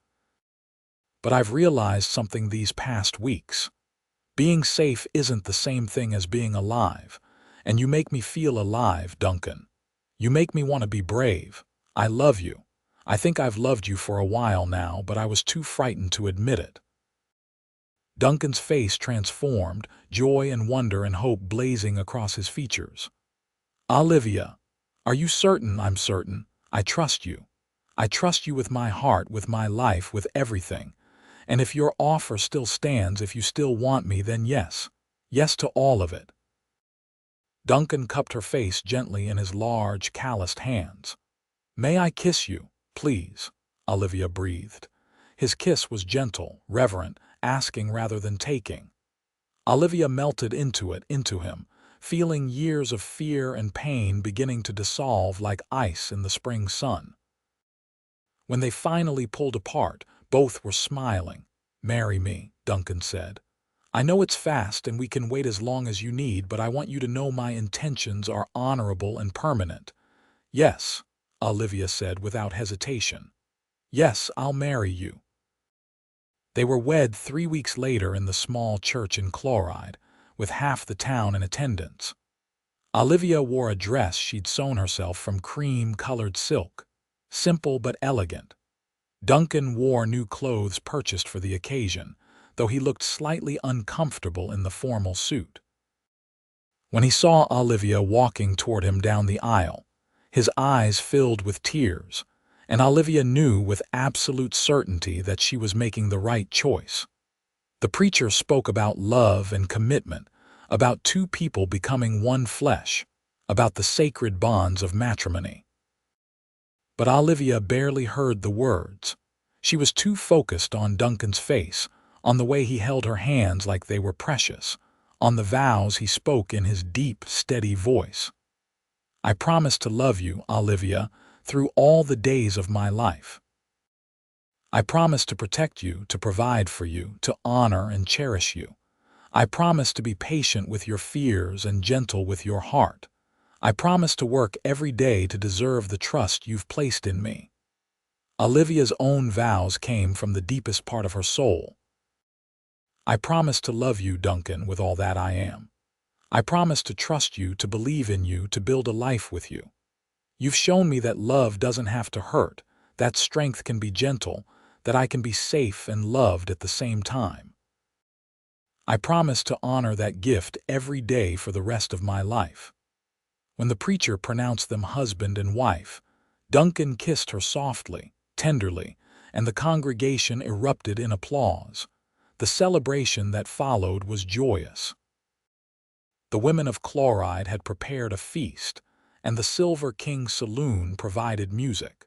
But I've realized something these past weeks. Being safe isn't the same thing as being alive, and you make me feel alive, Duncan. You make me want to be brave. I love you. I think I've loved you for a while now, but I was too frightened to admit it." Duncan's face transformed, joy and wonder and hope blazing across his features. "Olivia, are you certain?" "I'm certain. I trust you. I trust you with my heart, with my life, with everything. And if your offer still stands, if you still want me, then yes. Yes to all of it." Duncan cupped her face gently in his large, calloused hands. "May I kiss you, please?" Olivia breathed. His kiss was gentle, reverent, asking rather than taking. Olivia melted into him, feeling years of fear and pain beginning to dissolve like ice in the spring sun. When they finally pulled apart, both were smiling. "Marry me," Duncan said. "I know it's fast and we can wait as long as you need, but I want you to know my intentions are honorable and permanent." "Yes," Olivia said without hesitation. "Yes, I'll marry you." They were wed 3 weeks later in the small church in Chloride, with half the town in attendance. Olivia wore a dress she'd sewn herself from cream-colored silk, simple but elegant. Duncan wore new clothes purchased for the occasion, though he looked slightly uncomfortable in the formal suit. When he saw Olivia walking toward him down the aisle, his eyes filled with tears, and Olivia knew with absolute certainty that she was making the right choice. The preacher spoke about love and commitment, about two people becoming one flesh, about the sacred bonds of matrimony. But Olivia barely heard the words. She was too focused on Duncan's face, on the way he held her hands like they were precious, on the vows he spoke in his deep, steady voice. I promise to love you, Olivia, through all the days of my life. I promise to protect you, to provide for you, to honor and cherish you. I promise to be patient with your fears and gentle with your heart. I promise to work every day to deserve the trust you've placed in me. Olivia's own vows came from the deepest part of her soul. I promise to love you, Duncan, with all that I am. I promise to trust you, to believe in you, to build a life with you. You've shown me that love doesn't have to hurt, that strength can be gentle, that I can be safe and loved at the same time. I promise to honor that gift every day for the rest of my life. When the preacher pronounced them husband and wife, Duncan kissed her softly, tenderly, and the congregation erupted in applause. The celebration that followed was joyous. The women of Chloride had prepared a feast, and the Silver King Saloon provided music.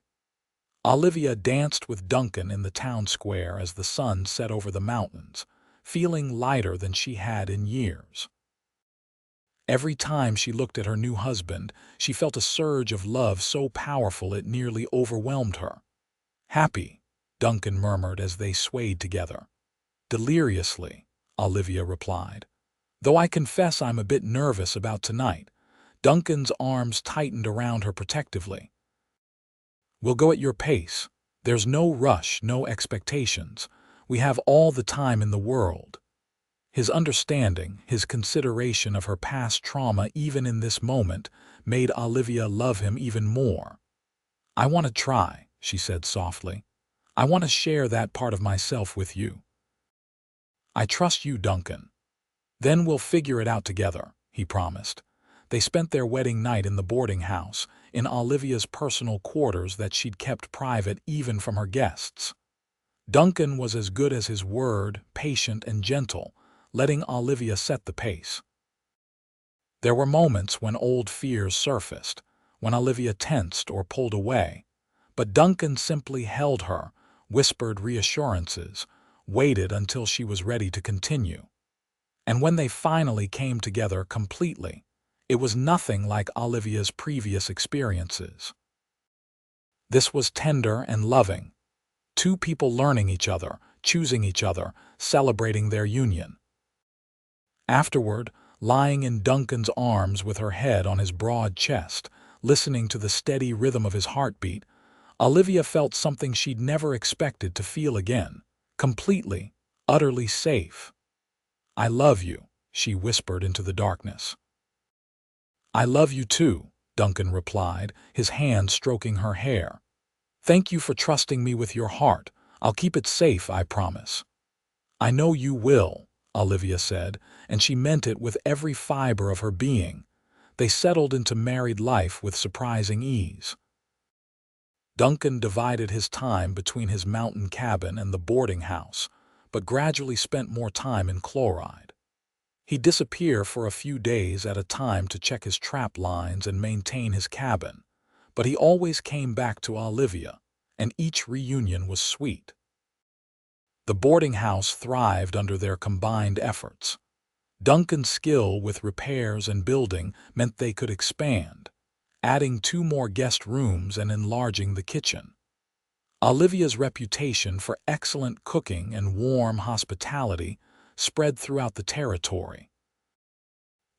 Olivia danced with Duncan in the town square as the sun set over the mountains, feeling lighter than she had in years. Every time she looked at her new husband, she felt a surge of love so powerful it nearly overwhelmed her. Happy, Duncan murmured as they swayed together. Deliriously, Olivia replied. Though I confess I'm a bit nervous about tonight. Duncan's arms tightened around her protectively. We'll go at your pace. There's no rush, no expectations. We have all the time in the world. His understanding, his consideration of her past trauma even in this moment, made Olivia love him even more. I want to try, she said softly. I want to share that part of myself with you. I trust you, Duncan. Then we'll figure it out together, he promised. They spent their wedding night in the boarding house, in Olivia's personal quarters that she'd kept private even from her guests. Duncan was as good as his word, patient and gentle, letting Olivia set the pace. There were moments when old fears surfaced, when Olivia tensed or pulled away, but Duncan simply held her, whispered reassurances, waited until she was ready to continue. And when they finally came together completely, it was nothing like Olivia's previous experiences. This was tender and loving. Two people learning each other, choosing each other, celebrating their union. Afterward, lying in Duncan's arms with her head on his broad chest, listening to the steady rhythm of his heartbeat, Olivia felt something she'd never expected to feel again, completely, utterly safe. I love you, she whispered into the darkness. I love you too, Duncan replied, his hand stroking her hair. Thank you for trusting me with your heart. I'll keep it safe, I promise. I know you will, Olivia said, and she meant it with every fiber of her being. They settled into married life with surprising ease. Duncan divided his time between his mountain cabin and the boarding house, but gradually spent more time in Chloride. He'd disappear for a few days at a time to check his trap lines and maintain his cabin, but he always came back to Olivia, and each reunion was sweet. The boarding house thrived under their combined efforts. Duncan's skill with repairs and building meant they could expand, adding 2 more guest rooms and enlarging the kitchen. Olivia's reputation for excellent cooking and warm hospitality spread throughout the territory.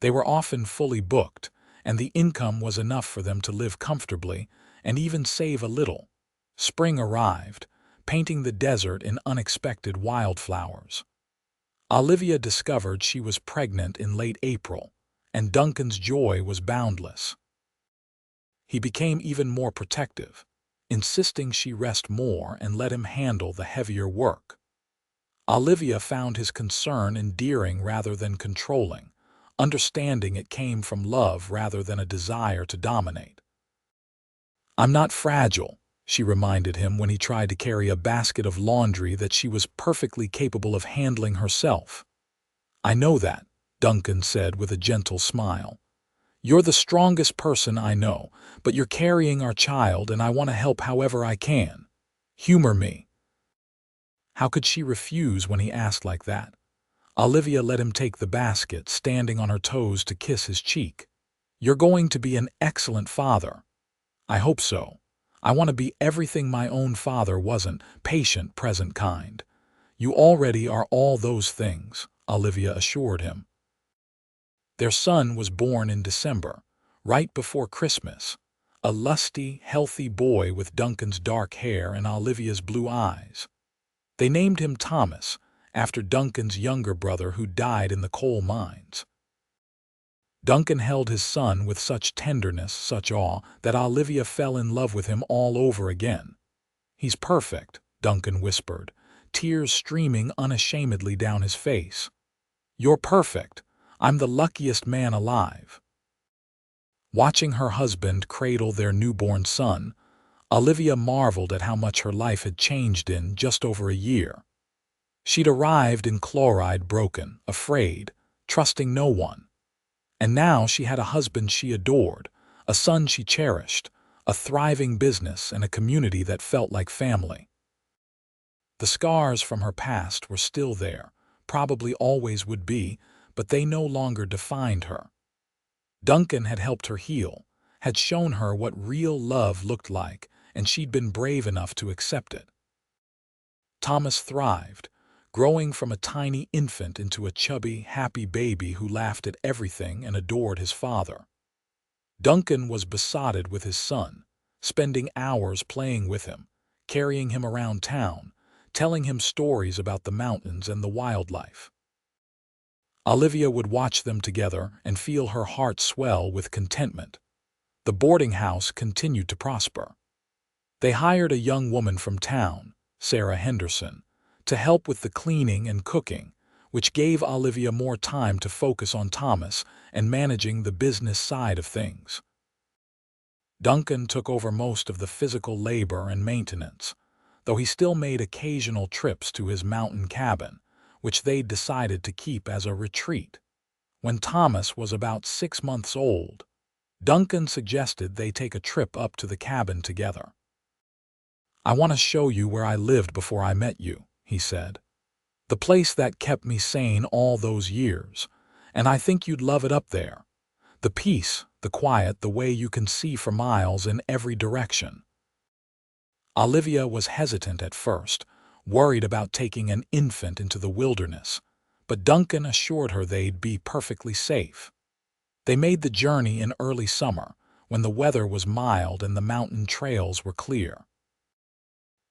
They were often fully booked, and the income was enough for them to live comfortably and even save a little. Spring arrived, painting the desert in unexpected wildflowers. Olivia discovered she was pregnant in late April, and Duncan's joy was boundless. He became even more protective, insisting she rest more and let him handle the heavier work. Olivia found his concern endearing rather than controlling, understanding it came from love rather than a desire to dominate. I'm not fragile, she reminded him when he tried to carry a basket of laundry that she was perfectly capable of handling herself. I know that, Duncan said with a gentle smile. "You're the strongest person I know, but you're carrying our child and I want to help however I can. Humor me." How could she refuse when he asked like that? Olivia let him take the basket, standing on her toes to kiss his cheek. "You're going to be an excellent father." "I hope so. I want to be everything my own father wasn't, patient, present, kind." "You already are all those things," Olivia assured him. Their son was born in December, right before Christmas. A lusty, healthy boy with Duncan's dark hair and Olivia's blue eyes. They named him Thomas, after Duncan's younger brother who died in the coal mines. Duncan held his son with such tenderness, such awe, that Olivia fell in love with him all over again. "He's perfect," Duncan whispered, tears streaming unashamedly down his face. "You're perfect. I'm the luckiest man alive." Watching her husband cradle their newborn son, Olivia marveled at how much her life had changed in just over a year. She'd arrived in Chloride broken, afraid, trusting no one. And now she had a husband she adored, a son she cherished, a thriving business and a community that felt like family. The scars from her past were still there, probably always would be, but they no longer defined her. Duncan had helped her heal, had shown her what real love looked like, and she'd been brave enough to accept it. Thomas thrived, growing from a tiny infant into a chubby, happy baby who laughed at everything and adored his father. Duncan was besotted with his son, spending hours playing with him, carrying him around town, telling him stories about the mountains and the wildlife. Olivia would watch them together and feel her heart swell with contentment. The boarding house continued to prosper. They hired a young woman from town, Sarah Henderson, to help with the cleaning and cooking, which gave Olivia more time to focus on Thomas and managing the business side of things. Duncan took over most of the physical labor and maintenance, though he still made occasional trips to his mountain cabin, which they'd decided to keep as a retreat. When Thomas was about 6 months old, Duncan suggested they take a trip up to the cabin together. "I want to show you where I lived before I met you," he said. "The place that kept me sane all those years, and I think you'd love it up there. The peace, the quiet, the way you can see for miles in every direction." Olivia was hesitant at first, worried about taking an infant into the wilderness, but Duncan assured her they'd be perfectly safe. They made the journey in early summer, when the weather was mild and the mountain trails were clear.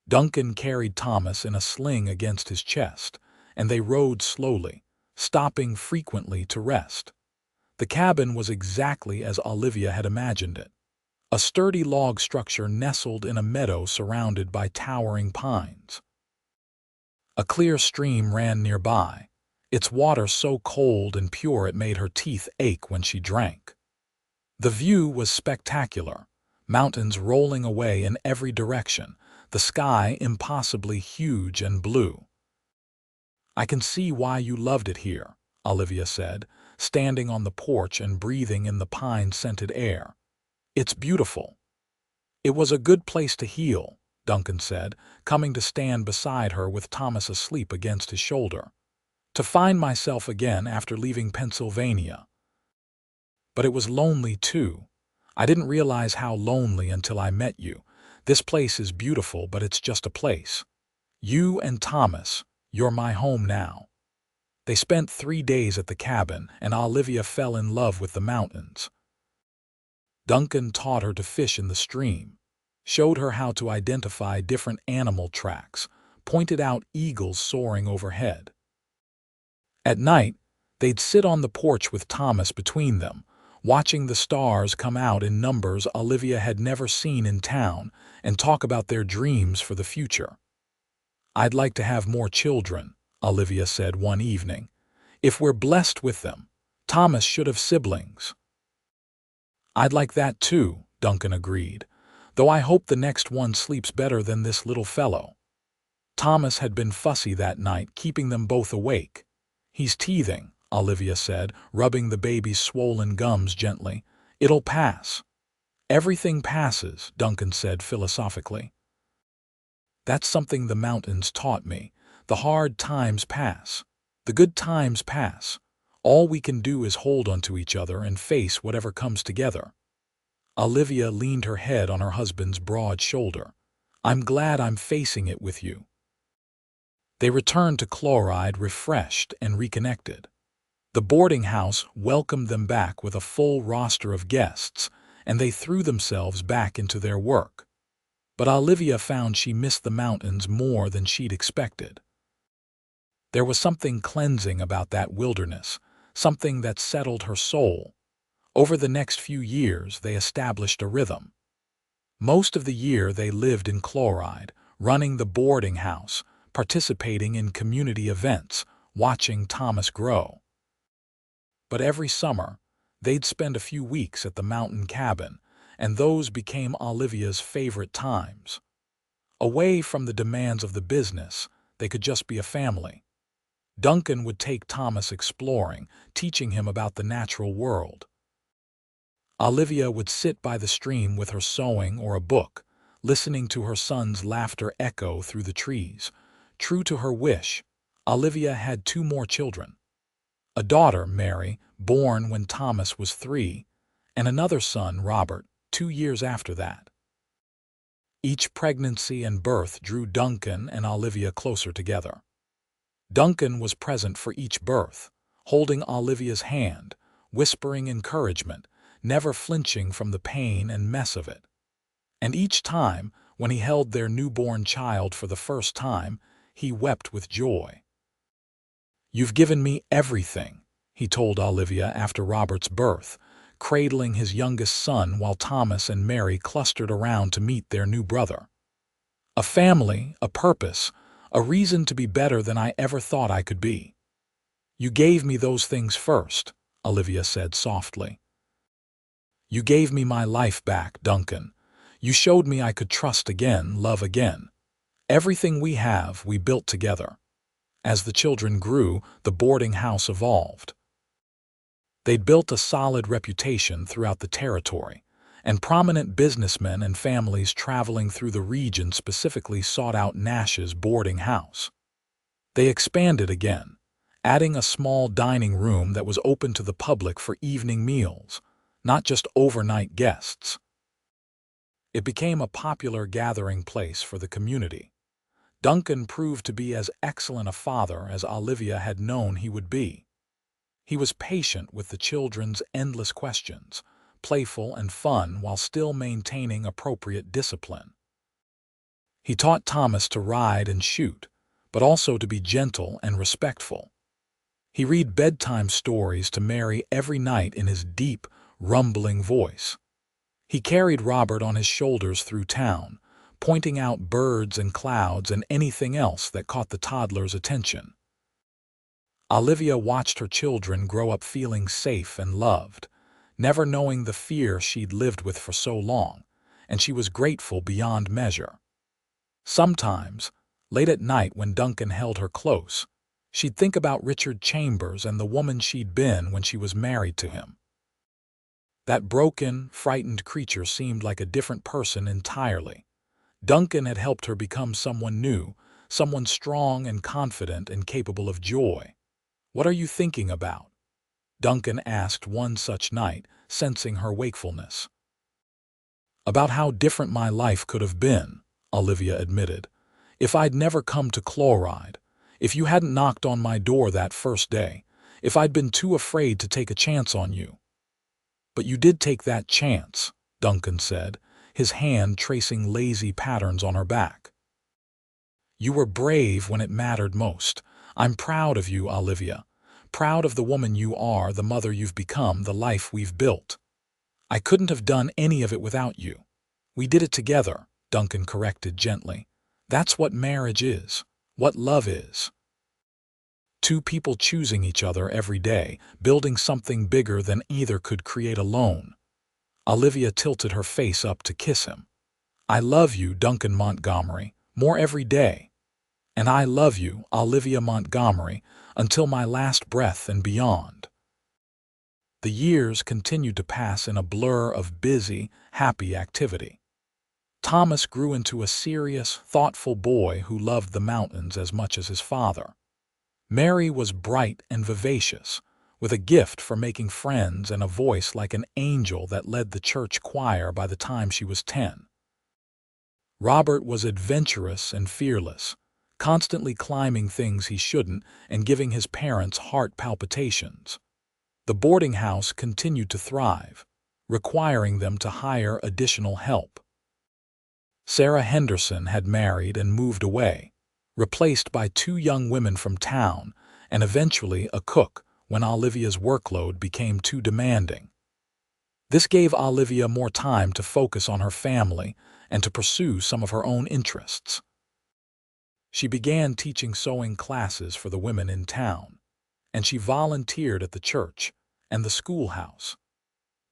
Duncan carried Thomas in a sling against his chest, and they rode slowly, stopping frequently to rest. The cabin was exactly as Olivia had imagined it. A sturdy log structure nestled in a meadow surrounded by towering pines. A clear stream ran nearby, its water so cold and pure it made her teeth ache when she drank. The view was spectacular, mountains rolling away in every direction, the sky impossibly huge and blue. "I can see why you loved it here," Olivia said, standing on the porch and breathing in the pine-scented air. "It's beautiful." "It was a good place to heal," Duncan said, coming to stand beside her with Thomas asleep against his shoulder. "To find myself again after leaving Pennsylvania. But it was lonely too. I didn't realize how lonely until I met you. This place is beautiful, but it's just a place. You and Thomas, you're my home now." They spent 3 days at the cabin, and Olivia fell in love with the mountains. Duncan taught her to fish in the stream, showed her how to identify different animal tracks, pointed out eagles soaring overhead. At night, they'd sit on the porch with Thomas between them, watching the stars come out in numbers Olivia had never seen in town, and talk about their dreams for the future. "I'd like to have more children," Olivia said one evening. "If we're blessed with them, Thomas should have siblings." "I'd like that too," Duncan agreed, "though I hope the next one sleeps better than this little fellow." Thomas had been fussy that night, keeping them both awake. "He's teething," Olivia said, rubbing the baby's swollen gums gently. "It'll pass." "Everything passes," Duncan said philosophically. "That's something the mountains taught me. The hard times pass. The good times pass. All we can do is hold onto each other and face whatever comes together." Olivia leaned her head on her husband's broad shoulder. "I'm glad I'm facing it with you." They returned to Chloride refreshed and reconnected. The boarding house welcomed them back with a full roster of guests, and they threw themselves back into their work. But Olivia found she missed the mountains more than she'd expected. There was something cleansing about that wilderness, something that settled her soul. Over the next few years, they established a rhythm. Most of the year they lived in Chloride, running the boarding house, participating in community events, watching Thomas grow. But every summer, they'd spend a few weeks at the mountain cabin, and those became Olivia's favorite times. Away from the demands of the business, they could just be a family. Duncan would take Thomas exploring, teaching him about the natural world. Olivia would sit by the stream with her sewing or a book, listening to her son's laughter echo through the trees. True to her wish, Olivia had 2 more children. A daughter, Mary, born when Thomas was 3, and another son, Robert, 2 years after that. Each pregnancy and birth drew Duncan and Olivia closer together. Duncan was present for each birth, holding Olivia's hand, whispering encouragement, never flinching from the pain and mess of it. And each time, when he held their newborn child for the first time, he wept with joy. "You've given me everything," he told Olivia after Robert's birth, cradling his youngest son while Thomas and Mary clustered around to meet their new brother. "A family, a purpose, a reason to be better than I ever thought I could be." "You gave me those things first," Olivia said softly. "You gave me my life back, Duncan. You showed me I could trust again, love again. Everything we have, we built together." As the children grew, the boarding house evolved. They'd built a solid reputation throughout the territory, and prominent businessmen and families traveling through the region specifically sought out Nash's boarding house. They expanded again, adding a small dining room that was open to the public for evening meals, not just overnight guests. It became a popular gathering place for the community. Duncan proved to be as excellent a father as Olivia had known he would be. He was patient with the children's endless questions, playful and fun while still maintaining appropriate discipline. He taught Thomas to ride and shoot, but also to be gentle and respectful. He read bedtime stories to Mary every night in his deep, rumbling voice. He carried Robert on his shoulders through town, pointing out birds and clouds and anything else that caught the toddler's attention. Olivia watched her children grow up feeling safe and loved, never knowing the fear she'd lived with for so long, and she was grateful beyond measure. Sometimes, late at night when Duncan held her close, she'd think about Richard Chambers and the woman she'd been when she was married to him. That broken, frightened creature seemed like a different person entirely. Duncan had helped her become someone new, someone strong and confident and capable of joy. "What are you thinking about?" Duncan asked one such night, sensing her wakefulness. "About how different my life could have been," Olivia admitted, "if I'd never come to Chloride, if you hadn't knocked on my door that first day, if I'd been too afraid to take a chance on you." "But you did take that chance," Duncan said, his hand tracing lazy patterns on her back. "You were brave when it mattered most. I'm proud of you, Olivia. Proud of the woman you are, the mother you've become, the life we've built. I couldn't have done any of it without you." "We did it together," Duncan corrected gently. "That's what marriage is, what love is. 2 people choosing each other every day, building something bigger than either could create alone." Olivia tilted her face up to kiss him. "I love you, Duncan Montgomery, more every day." And I love you, Olivia Montgomery, until my last breath and beyond." The years continued to pass in a blur of busy, happy activity. Thomas grew into a serious, thoughtful boy who loved the mountains as much as his father. Mary was bright and vivacious, with a gift for making friends and a voice like an angel that led the church choir by the time she was 10. Robert was adventurous and fearless, constantly climbing things he shouldn't and giving his parents heart palpitations. The boarding house continued to thrive, requiring them to hire additional help. Sarah Henderson had married and moved away, replaced by 2 young women from town and eventually a cook when Olivia's workload became too demanding. This gave Olivia more time to focus on her family and to pursue some of her own interests. She began teaching sewing classes for the women in town, and she volunteered at the church and the schoolhouse.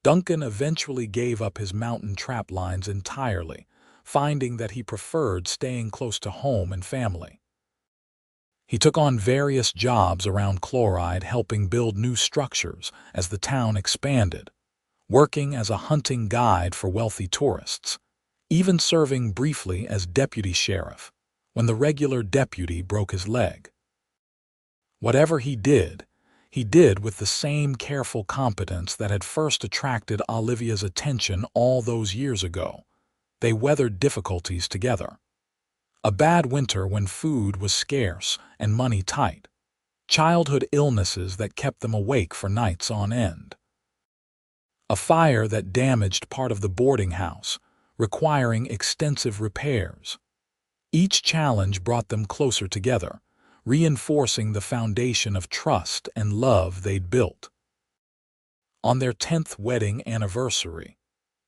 Duncan eventually gave up his mountain trap lines entirely, finding that he preferred staying close to home and family. He took on various jobs around Chloride, helping build new structures as the town expanded, working as a hunting guide for wealthy tourists, even serving briefly as deputy sheriff when the regular deputy broke his leg. Whatever he did with the same careful competence that had first attracted Olivia's attention all those years ago. They weathered difficulties together. A bad winter when food was scarce and money tight. Childhood illnesses that kept them awake for nights on end. A fire that damaged part of the boarding house, requiring extensive repairs. Each challenge brought them closer together, reinforcing the foundation of trust and love they'd built. On their 10th wedding anniversary,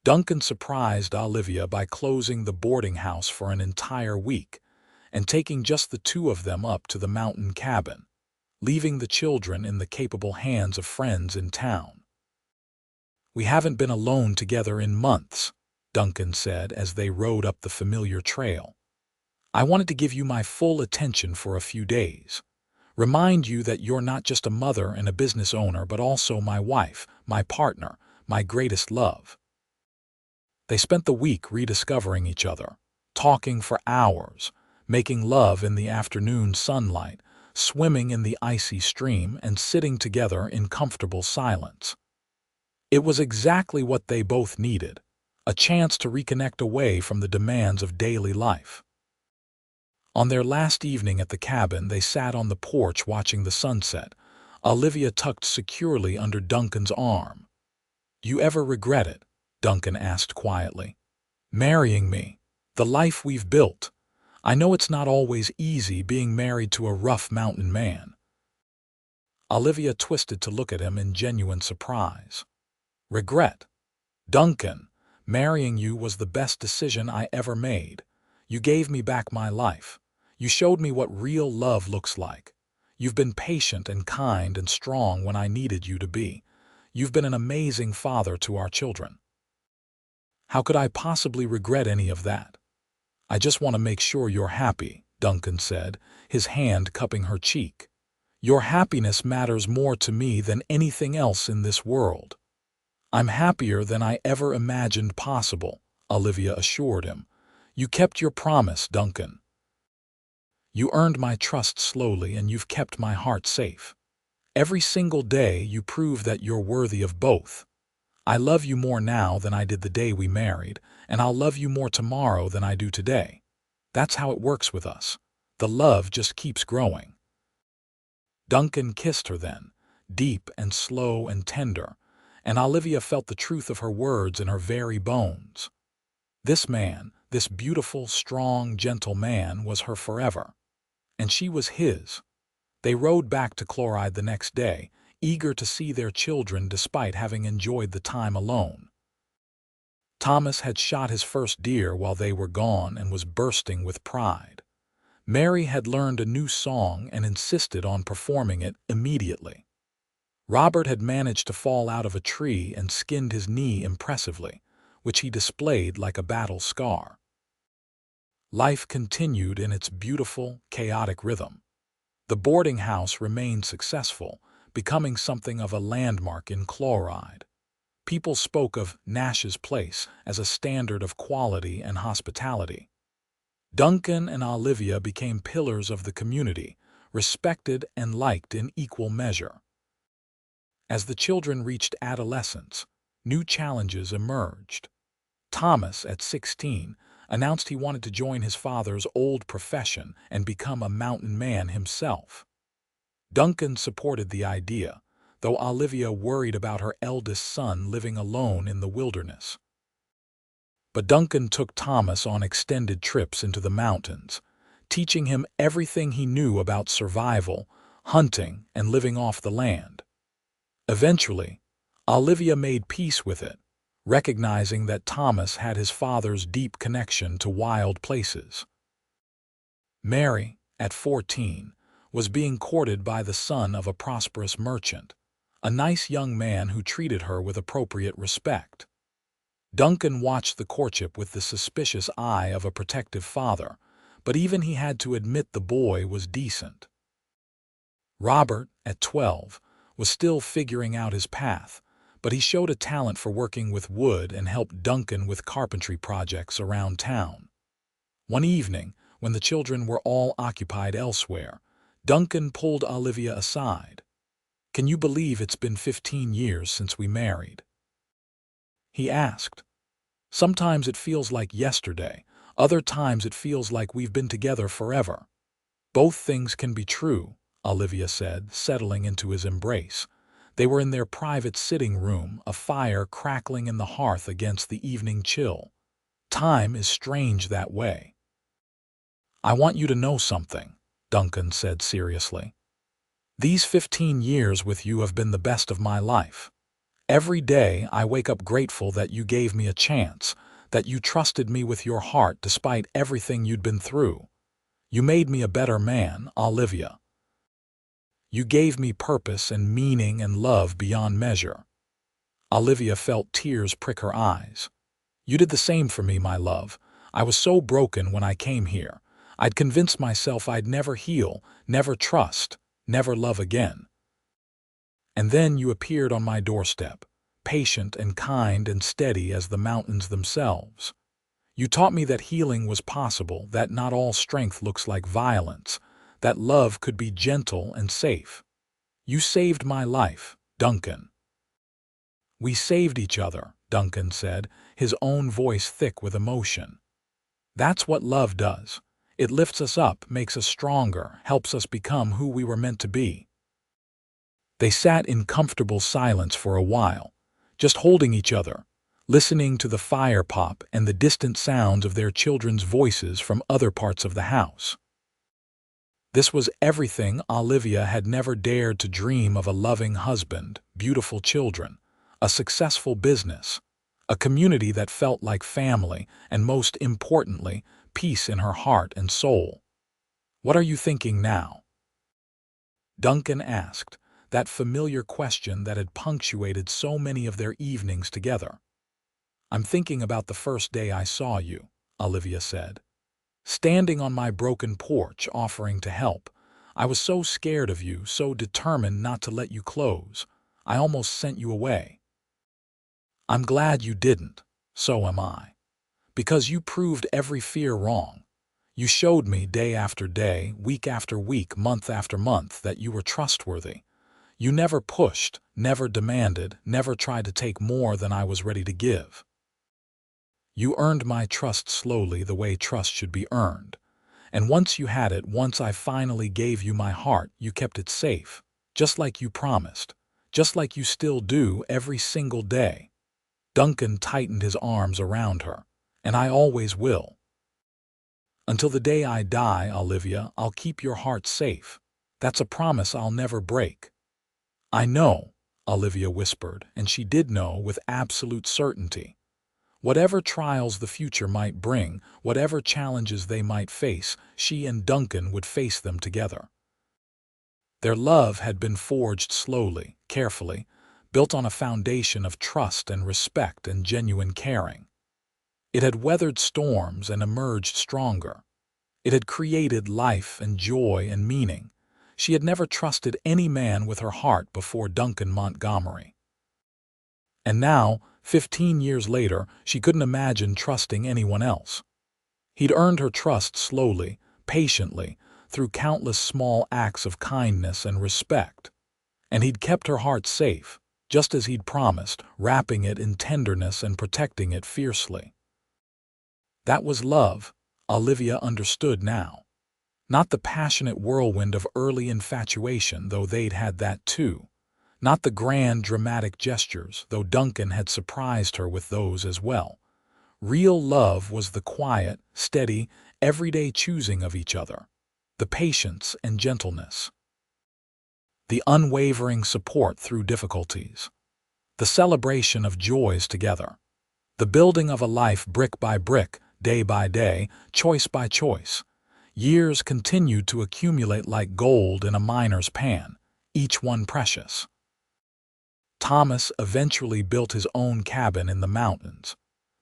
Duncan surprised Olivia by closing the boarding house for an entire week and taking just the 2 of them up to the mountain cabin, leaving the children in the capable hands of friends in town. "We haven't been alone together in months," Duncan said as they rode up the familiar trail. "I wanted to give you my full attention for a few days. Remind you that you're not just a mother and a business owner, but also my wife, my partner, my greatest love." They spent the week rediscovering each other, talking for hours, making love in the afternoon sunlight, swimming in the icy stream, and sitting together in comfortable silence. It was exactly what they both needed, a chance to reconnect away from the demands of daily life. On their last evening at the cabin, they sat on the porch watching the sunset, Olivia tucked securely under Duncan's arm. "You ever regret it?" Duncan asked quietly. "Marrying me, the life we've built. I know it's not always easy being married to a rough mountain man." Olivia twisted to look at him in genuine surprise. "Regret? Duncan, marrying you was the best decision I ever made. You gave me back my life. You showed me what real love looks like. You've been patient and kind and strong when I needed you to be. You've been an amazing father to our children." "How could I possibly regret any of that? I just want to make sure you're happy," Duncan said, his hand cupping her cheek. "Your happiness matters more to me than anything else in this world." "I'm happier than I ever imagined possible," Olivia assured him. "You kept your promise, Duncan. You earned my trust slowly, and you've kept my heart safe. Every single day you prove that you're worthy of both. I love you more now than I did the day we married, and I'll love you more tomorrow than I do today. That's how it works with us. The love just keeps growing." Duncan kissed her then, deep and slow and tender, and Olivia felt the truth of her words in her very bones. This man, this beautiful, strong, gentle man, was her forever. And she was his. They rode back to Chloride the next day, eager to see their children despite having enjoyed the time alone. Thomas had shot his first deer while they were gone and was bursting with pride. Mary had learned a new song and insisted on performing it immediately. Robert had managed to fall out of a tree and skinned his knee impressively, which he displayed like a battle scar. Life continued in its beautiful, chaotic rhythm. The boarding house remained successful, becoming something of a landmark in Chloride. People spoke of Nash's place as a standard of quality and hospitality. Duncan and Olivia became pillars of the community, respected and liked in equal measure. As the children reached adolescence, new challenges emerged. Thomas, at 16, announced he wanted to join his father's old profession and become a mountain man himself. Duncan supported the idea, though Olivia worried about her eldest son living alone in the wilderness. But Duncan took Thomas on extended trips into the mountains, teaching him everything he knew about survival, hunting, and living off the land. Eventually, Olivia made peace with it, recognizing that Thomas had his father's deep connection to wild places. Mary, at 14, was being courted by the son of a prosperous merchant, a nice young man who treated her with appropriate respect. Duncan watched the courtship with the suspicious eye of a protective father, but even he had to admit the boy was decent. Robert, at 12, was still figuring out his path, but he showed a talent for working with wood and helped Duncan with carpentry projects around town. One evening, when the children were all occupied elsewhere, Duncan pulled Olivia aside. "Can you believe it's been 15 years since we married?" he asked. "Sometimes it feels like yesterday, other times it feels like we've been together forever." "Both things can be true," Olivia said, settling into his embrace. They were in their private sitting room, a fire crackling in the hearth against the evening chill. "Time is strange that way." "I want you to know something," Duncan said seriously. "These 15 years with you have been the best of my life. Every day I wake up grateful that you gave me a chance, that you trusted me with your heart despite everything you'd been through. You made me a better man, Olivia. You gave me purpose and meaning and love beyond measure." Olivia felt tears prick her eyes. "You did the same for me, my love. I was so broken when I came here. I'd convinced myself I'd never heal, never trust, never love again. And then you appeared on my doorstep, patient and kind and steady as the mountains themselves. You taught me that healing was possible, that not all strength looks like violence, that love could be gentle and safe. You saved my life, Duncan." "We saved each other," Duncan said, his own voice thick with emotion. "That's what love does. It lifts us up, makes us stronger, helps us become who we were meant to be." They sat in comfortable silence for a while, just holding each other, listening to the fire pop and the distant sounds of their children's voices from other parts of the house. This was everything Olivia had never dared to dream of: a loving husband, beautiful children, a successful business, a community that felt like family, and most importantly, peace in her heart and soul. "What are you thinking now?" Duncan asked, that familiar question that had punctuated so many of their evenings together. "I'm thinking about the first day I saw you," Olivia said. "Standing on my broken porch offering to help. I was so scared of you, so determined not to let you close. I almost sent you away. I'm glad you didn't. So am I. Because you proved every fear wrong. You showed me day after day, week after week, month after month that you were trustworthy. You never pushed, never demanded, never tried to take more than I was ready to give. You earned my trust slowly, the way trust should be earned. And once you had it, once I finally gave you my heart, you kept it safe, just like you promised, just like you still do every single day." Duncan tightened his arms around her. "And I always will. Until the day I die, Olivia, I'll keep your heart safe. That's a promise I'll never break." "I know," Olivia whispered, and she did know with absolute certainty. Whatever trials the future might bring, whatever challenges they might face, she and Duncan would face them together. Their love had been forged slowly, carefully, built on a foundation of trust and respect and genuine caring. It had weathered storms and emerged stronger. It had created life and joy and meaning. She had never trusted any man with her heart before Duncan Montgomery. And now, 15 years later, she couldn't imagine trusting anyone else. He'd earned her trust slowly, patiently, through countless small acts of kindness and respect. And he'd kept her heart safe, just as he'd promised, wrapping it in tenderness and protecting it fiercely. That was love, Olivia understood now. Not the passionate whirlwind of early infatuation, though they'd had that too. Not the grand, dramatic gestures, though Duncan had surprised her with those as well. Real love was the quiet, steady, everyday choosing of each other, the patience and gentleness, the unwavering support through difficulties, the celebration of joys together, the building of a life brick by brick, day by day, choice by choice. Years continued to accumulate like gold in a miner's pan, each one precious. Thomas eventually built his own cabin in the mountains,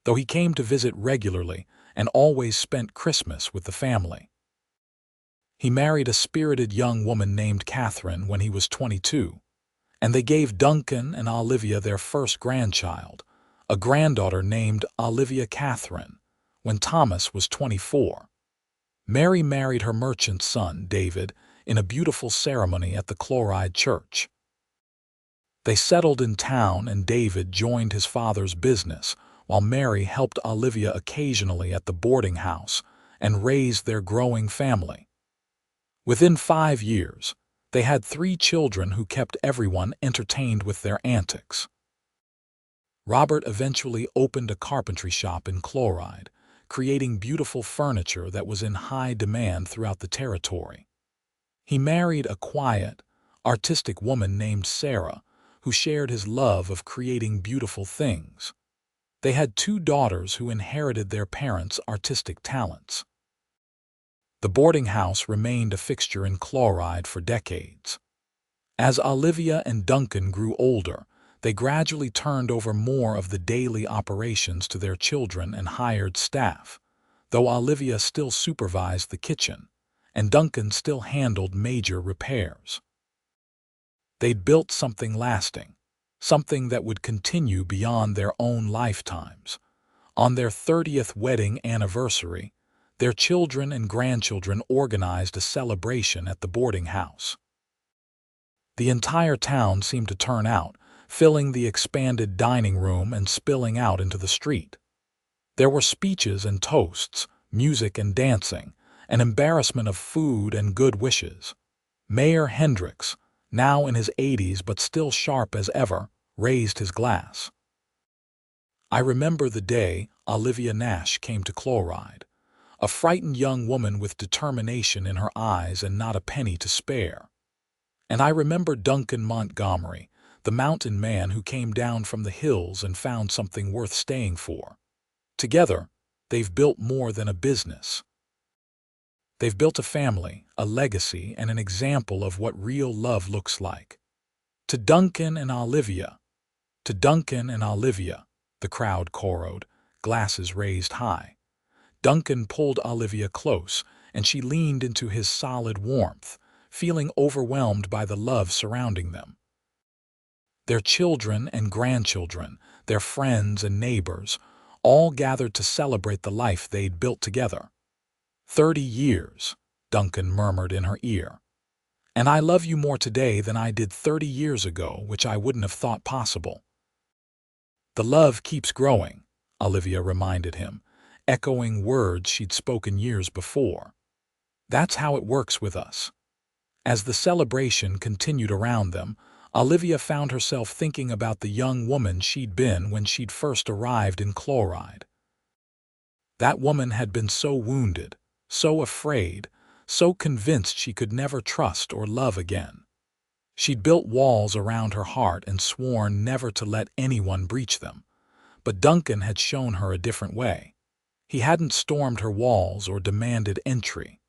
though he came to visit regularly and always spent Christmas with the family. He married a spirited young woman named Catherine when he was 22, and they gave Duncan and Olivia their first grandchild, a granddaughter named Olivia Catherine, when Thomas was 24. Mary married her merchant son, David, in a beautiful ceremony at the Chloride church. They settled in town and David joined his father's business, while Mary helped Olivia occasionally at the boarding house and raised their growing family. Within 5 years, they had 3 children who kept everyone entertained with their antics. Robert eventually opened a carpentry shop in Chloride, creating beautiful furniture that was in high demand throughout the territory. He married a quiet, artistic woman named Sarah, who shared his love of creating beautiful things. They had 2 daughters who inherited their parents' artistic talents. The boarding house remained a fixture in Chloride for decades. As Olivia and Duncan grew older, they gradually turned over more of the daily operations to their children and hired staff, though Olivia still supervised the kitchen, and Duncan still handled major repairs. They'd built something lasting, something that would continue beyond their own lifetimes. On their 30th wedding anniversary, their children and grandchildren organized a celebration at the boarding house. The entire town seemed to turn out, filling the expanded dining room and spilling out into the street. There were speeches and toasts, music and dancing, an embarrassment of food and good wishes. Mayor Hendricks, now in his 80s but still sharp as ever, raised his glass. I remember the day Olivia Nash came to Chloride, a frightened young woman with determination in her eyes and not a penny to spare. And I remember Duncan Montgomery, the mountain man who came down from the hills and found something worth staying for. Together, they've built more than a business. They've built a family, a legacy, and an example of what real love looks like. To Duncan and Olivia, the crowd choroed, glasses raised high. Duncan pulled Olivia close, and she leaned into his solid warmth, feeling overwhelmed by the love surrounding them. Their children and grandchildren, their friends and neighbors, all gathered to celebrate the life they'd built together. 30 years, Duncan murmured in her ear. And I love you more today than I did 30 years ago, which I wouldn't have thought possible. The love keeps growing, Olivia reminded him, echoing words she'd spoken years before. That's how it works with us. As the celebration continued around them, Olivia found herself thinking about the young woman she'd been when she'd first arrived in Chloride. That woman had been so wounded, so afraid, so convinced she could never trust or love again. She'd built walls around her heart and sworn never to let anyone breach them. But Duncan had shown her a different way. He hadn't stormed her walls or demanded entry.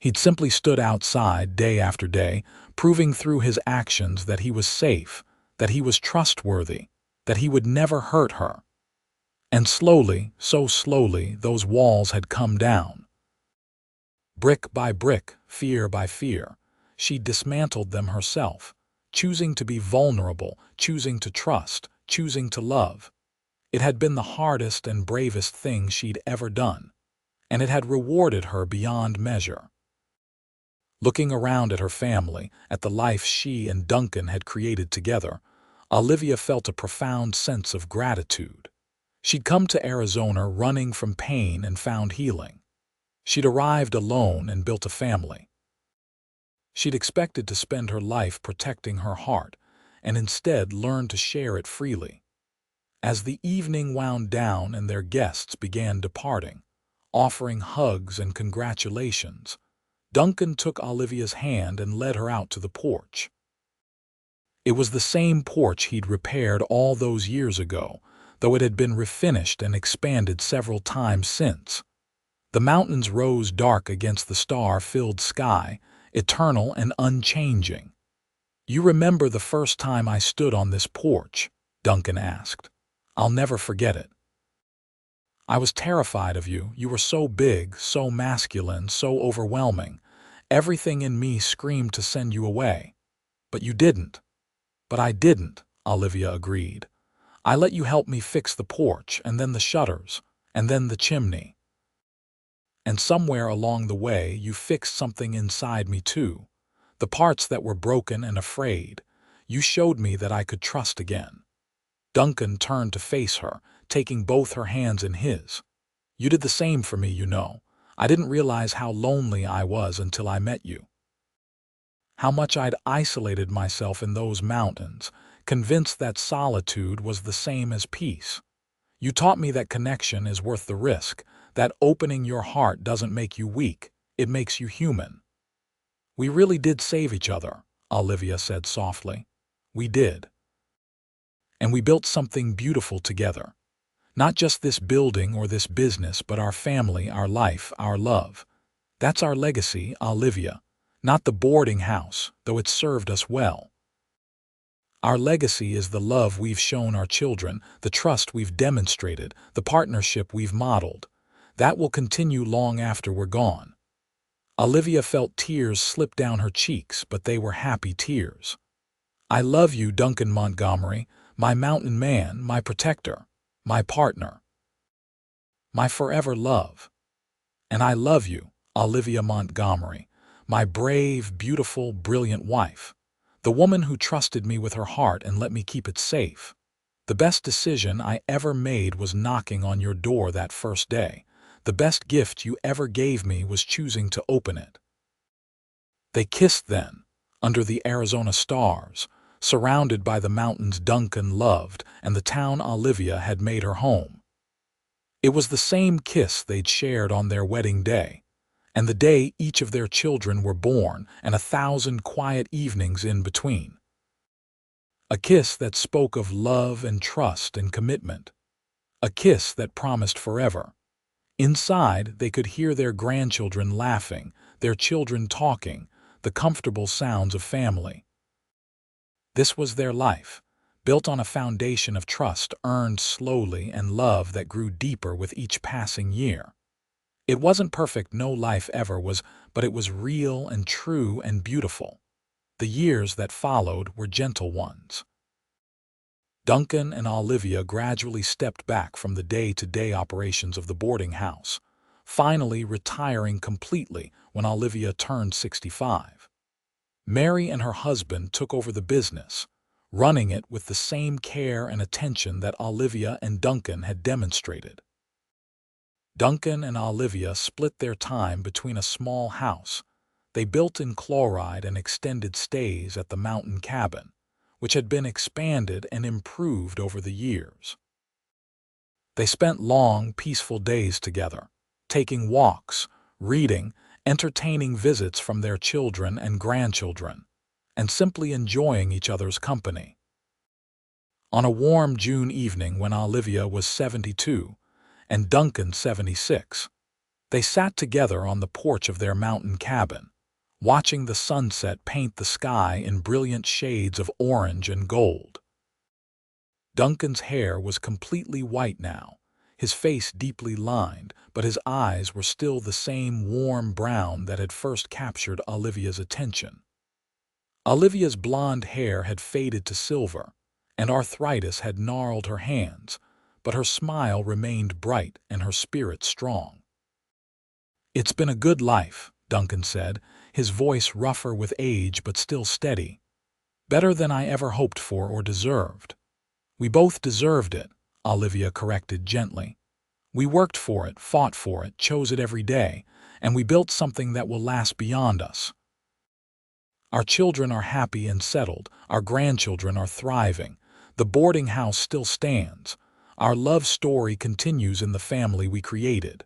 He'd simply stood outside day after day, proving through his actions that he was safe, that he was trustworthy, that he would never hurt her. And slowly, so slowly, those walls had come down. Brick by brick, fear by fear, she dismantled them herself, choosing to be vulnerable, choosing to trust, choosing to love. It had been the hardest and bravest thing she'd ever done, and it had rewarded her beyond measure. Looking around at her family, at the life she and Duncan had created together, Olivia felt a profound sense of gratitude. She'd come to Arizona running from pain and found healing. She'd arrived alone and built a family. She'd expected to spend her life protecting her heart, and instead learned to share it freely. As the evening wound down and their guests began departing, offering hugs and congratulations, Duncan took Olivia's hand and led her out to the porch. It was the same porch he'd repaired all those years ago, though it had been refinished and expanded several times since. The mountains rose dark against the star-filled sky, eternal and unchanging. "You remember the first time I stood on this porch?" Duncan asked. "I'll never forget it. I was terrified of you. You were so big, so masculine, so overwhelming. Everything in me screamed to send you away. But you didn't." "But I didn't," Olivia agreed. "I let you help me fix the porch, and then the shutters, and then the chimney. And somewhere along the way you fixed something inside me too. The parts that were broken and afraid. You showed me that I could trust again." Duncan turned to face her, taking both her hands in his. "You did the same for me, you know. I didn't realize how lonely I was until I met you. How much I'd isolated myself in those mountains, convinced that solitude was the same as peace. You taught me that connection is worth the risk, that opening your heart doesn't make you weak, it makes you human." "We really did save each other," Olivia said softly. "We did. And we built something beautiful together. Not just this building or this business, but our family, our life, our love. That's our legacy, Olivia. Not the boarding house, though it served us well. Our legacy is the love we've shown our children, the trust we've demonstrated, the partnership we've modeled. That will continue long after we're gone." Olivia felt tears slip down her cheeks, but they were happy tears. "I love you, Duncan Montgomery, my mountain man, my protector, my partner, my forever love. And I love you, Olivia Montgomery, my brave, beautiful, brilliant wife, the woman who trusted me with her heart and let me keep it safe. The best decision I ever made was knocking on your door that first day. The best gift you ever gave me was choosing to open it." They kissed then, under the Arizona stars, surrounded by the mountains Duncan loved and the town Olivia had made her home. It was the same kiss they'd shared on their wedding day, and the day each of their children were born, and 1,000 quiet evenings in between. A kiss that spoke of love and trust and commitment. A kiss that promised forever. Inside, they could hear their grandchildren laughing, their children talking, the comfortable sounds of family. This was their life, built on a foundation of trust earned slowly and love that grew deeper with each passing year. It wasn't perfect, no life ever was, but it was real and true and beautiful. The years that followed were gentle ones. Duncan and Olivia gradually stepped back from the day-to-day operations of the boarding house, finally retiring completely when Olivia turned 65. Mary and her husband took over the business, running it with the same care and attention that Olivia and Duncan had demonstrated. Duncan and Olivia split their time between a small house they built in Chloride and extended stays at the mountain cabin, which had been expanded and improved over the years. They spent long, peaceful days together, taking walks, reading, entertaining visits from their children and grandchildren, and simply enjoying each other's company. On a warm June evening when Olivia was 72 and Duncan 76, they sat together on the porch of their mountain cabin, watching the sunset paint the sky in brilliant shades of orange and gold. Duncan's hair was completely white now, his face deeply lined, but his eyes were still the same warm brown that had first captured Olivia's attention. Olivia's blonde hair had faded to silver, and arthritis had gnarled her hands, but her smile remained bright and her spirit strong. "It's been a good life," Duncan said, his voice rougher with age but still steady. "Better than I ever hoped for or deserved." "We both deserved it," Olivia corrected gently. "We worked for it, fought for it, chose it every day, and we built something that will last beyond us. Our children are happy and settled, our grandchildren are thriving, the boarding house still stands. Our love story continues in the family we created."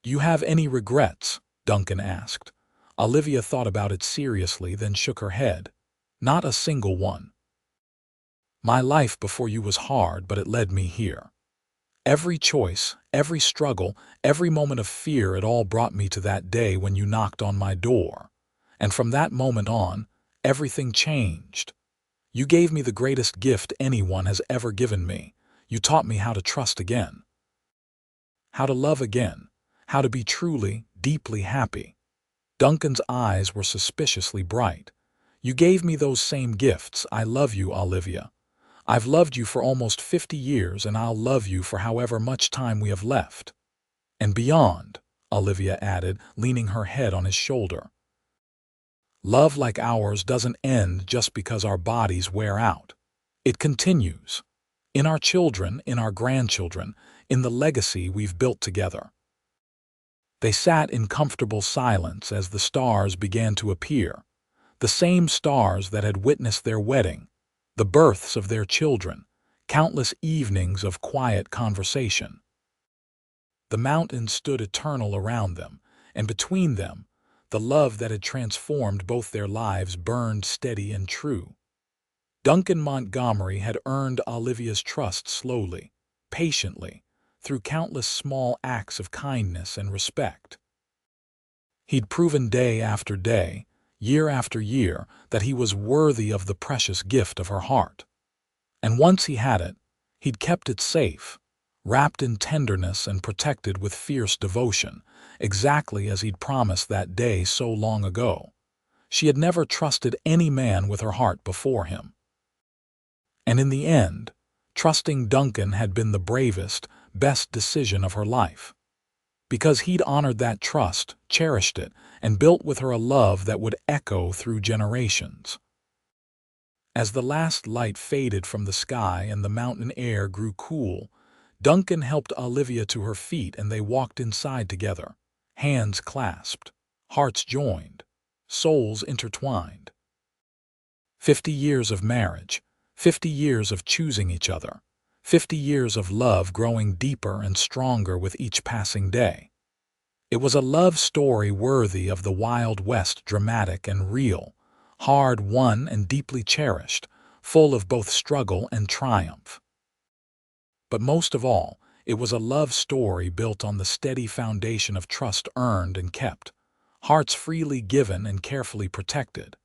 "You have any regrets?" Duncan asked. Olivia thought about it seriously, then shook her head. "Not a single one. My life before you was hard, but it led me here. Every choice, every struggle, every moment of fear, it all brought me to that day when you knocked on my door. And from that moment on, everything changed. You gave me the greatest gift anyone has ever given me. You taught me how to trust again, how to love again, how to be truly, deeply happy." Duncan's eyes were suspiciously bright. "You gave me those same gifts. I love you, Olivia. I've loved you for almost 50 years, and I'll love you for however much time we have left. And beyond," Olivia added, leaning her head on his shoulder. "Love like ours doesn't end just because our bodies wear out. It continues. In our children, in our grandchildren, in the legacy we've built together." They sat in comfortable silence as the stars began to appear, the same stars that had witnessed their wedding, the births of their children, countless evenings of quiet conversation. The mountains stood eternal around them, and between them, the love that had transformed both their lives burned steady and true. Duncan Montgomery had earned Olivia's trust slowly, patiently, through countless small acts of kindness and respect. He'd proven day after day, year after year, that he was worthy of the precious gift of her heart. And once he had it, he'd kept it safe, wrapped in tenderness and protected with fierce devotion, exactly as he'd promised that day so long ago. She had never trusted any man with her heart before him. And in the end, trusting Duncan had been the bravest, best decision of her life. Because he'd honored that trust, cherished it, and built with her a love that would echo through generations. As the last light faded from the sky and the mountain air grew cool, Duncan helped Olivia to her feet and they walked inside together, hands clasped, hearts joined, souls intertwined. 50 years of marriage, 50 years of choosing each other, 50 years of love growing deeper and stronger with each passing day. It was a love story worthy of the Wild West, dramatic and real, hard-won and deeply cherished, full of both struggle and triumph. But most of all, it was a love story built on the steady foundation of trust earned and kept, hearts freely given and carefully protected,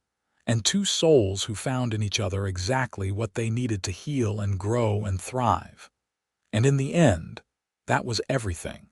and two souls who found in each other exactly what they needed to heal and grow and thrive. And in the end, that was everything.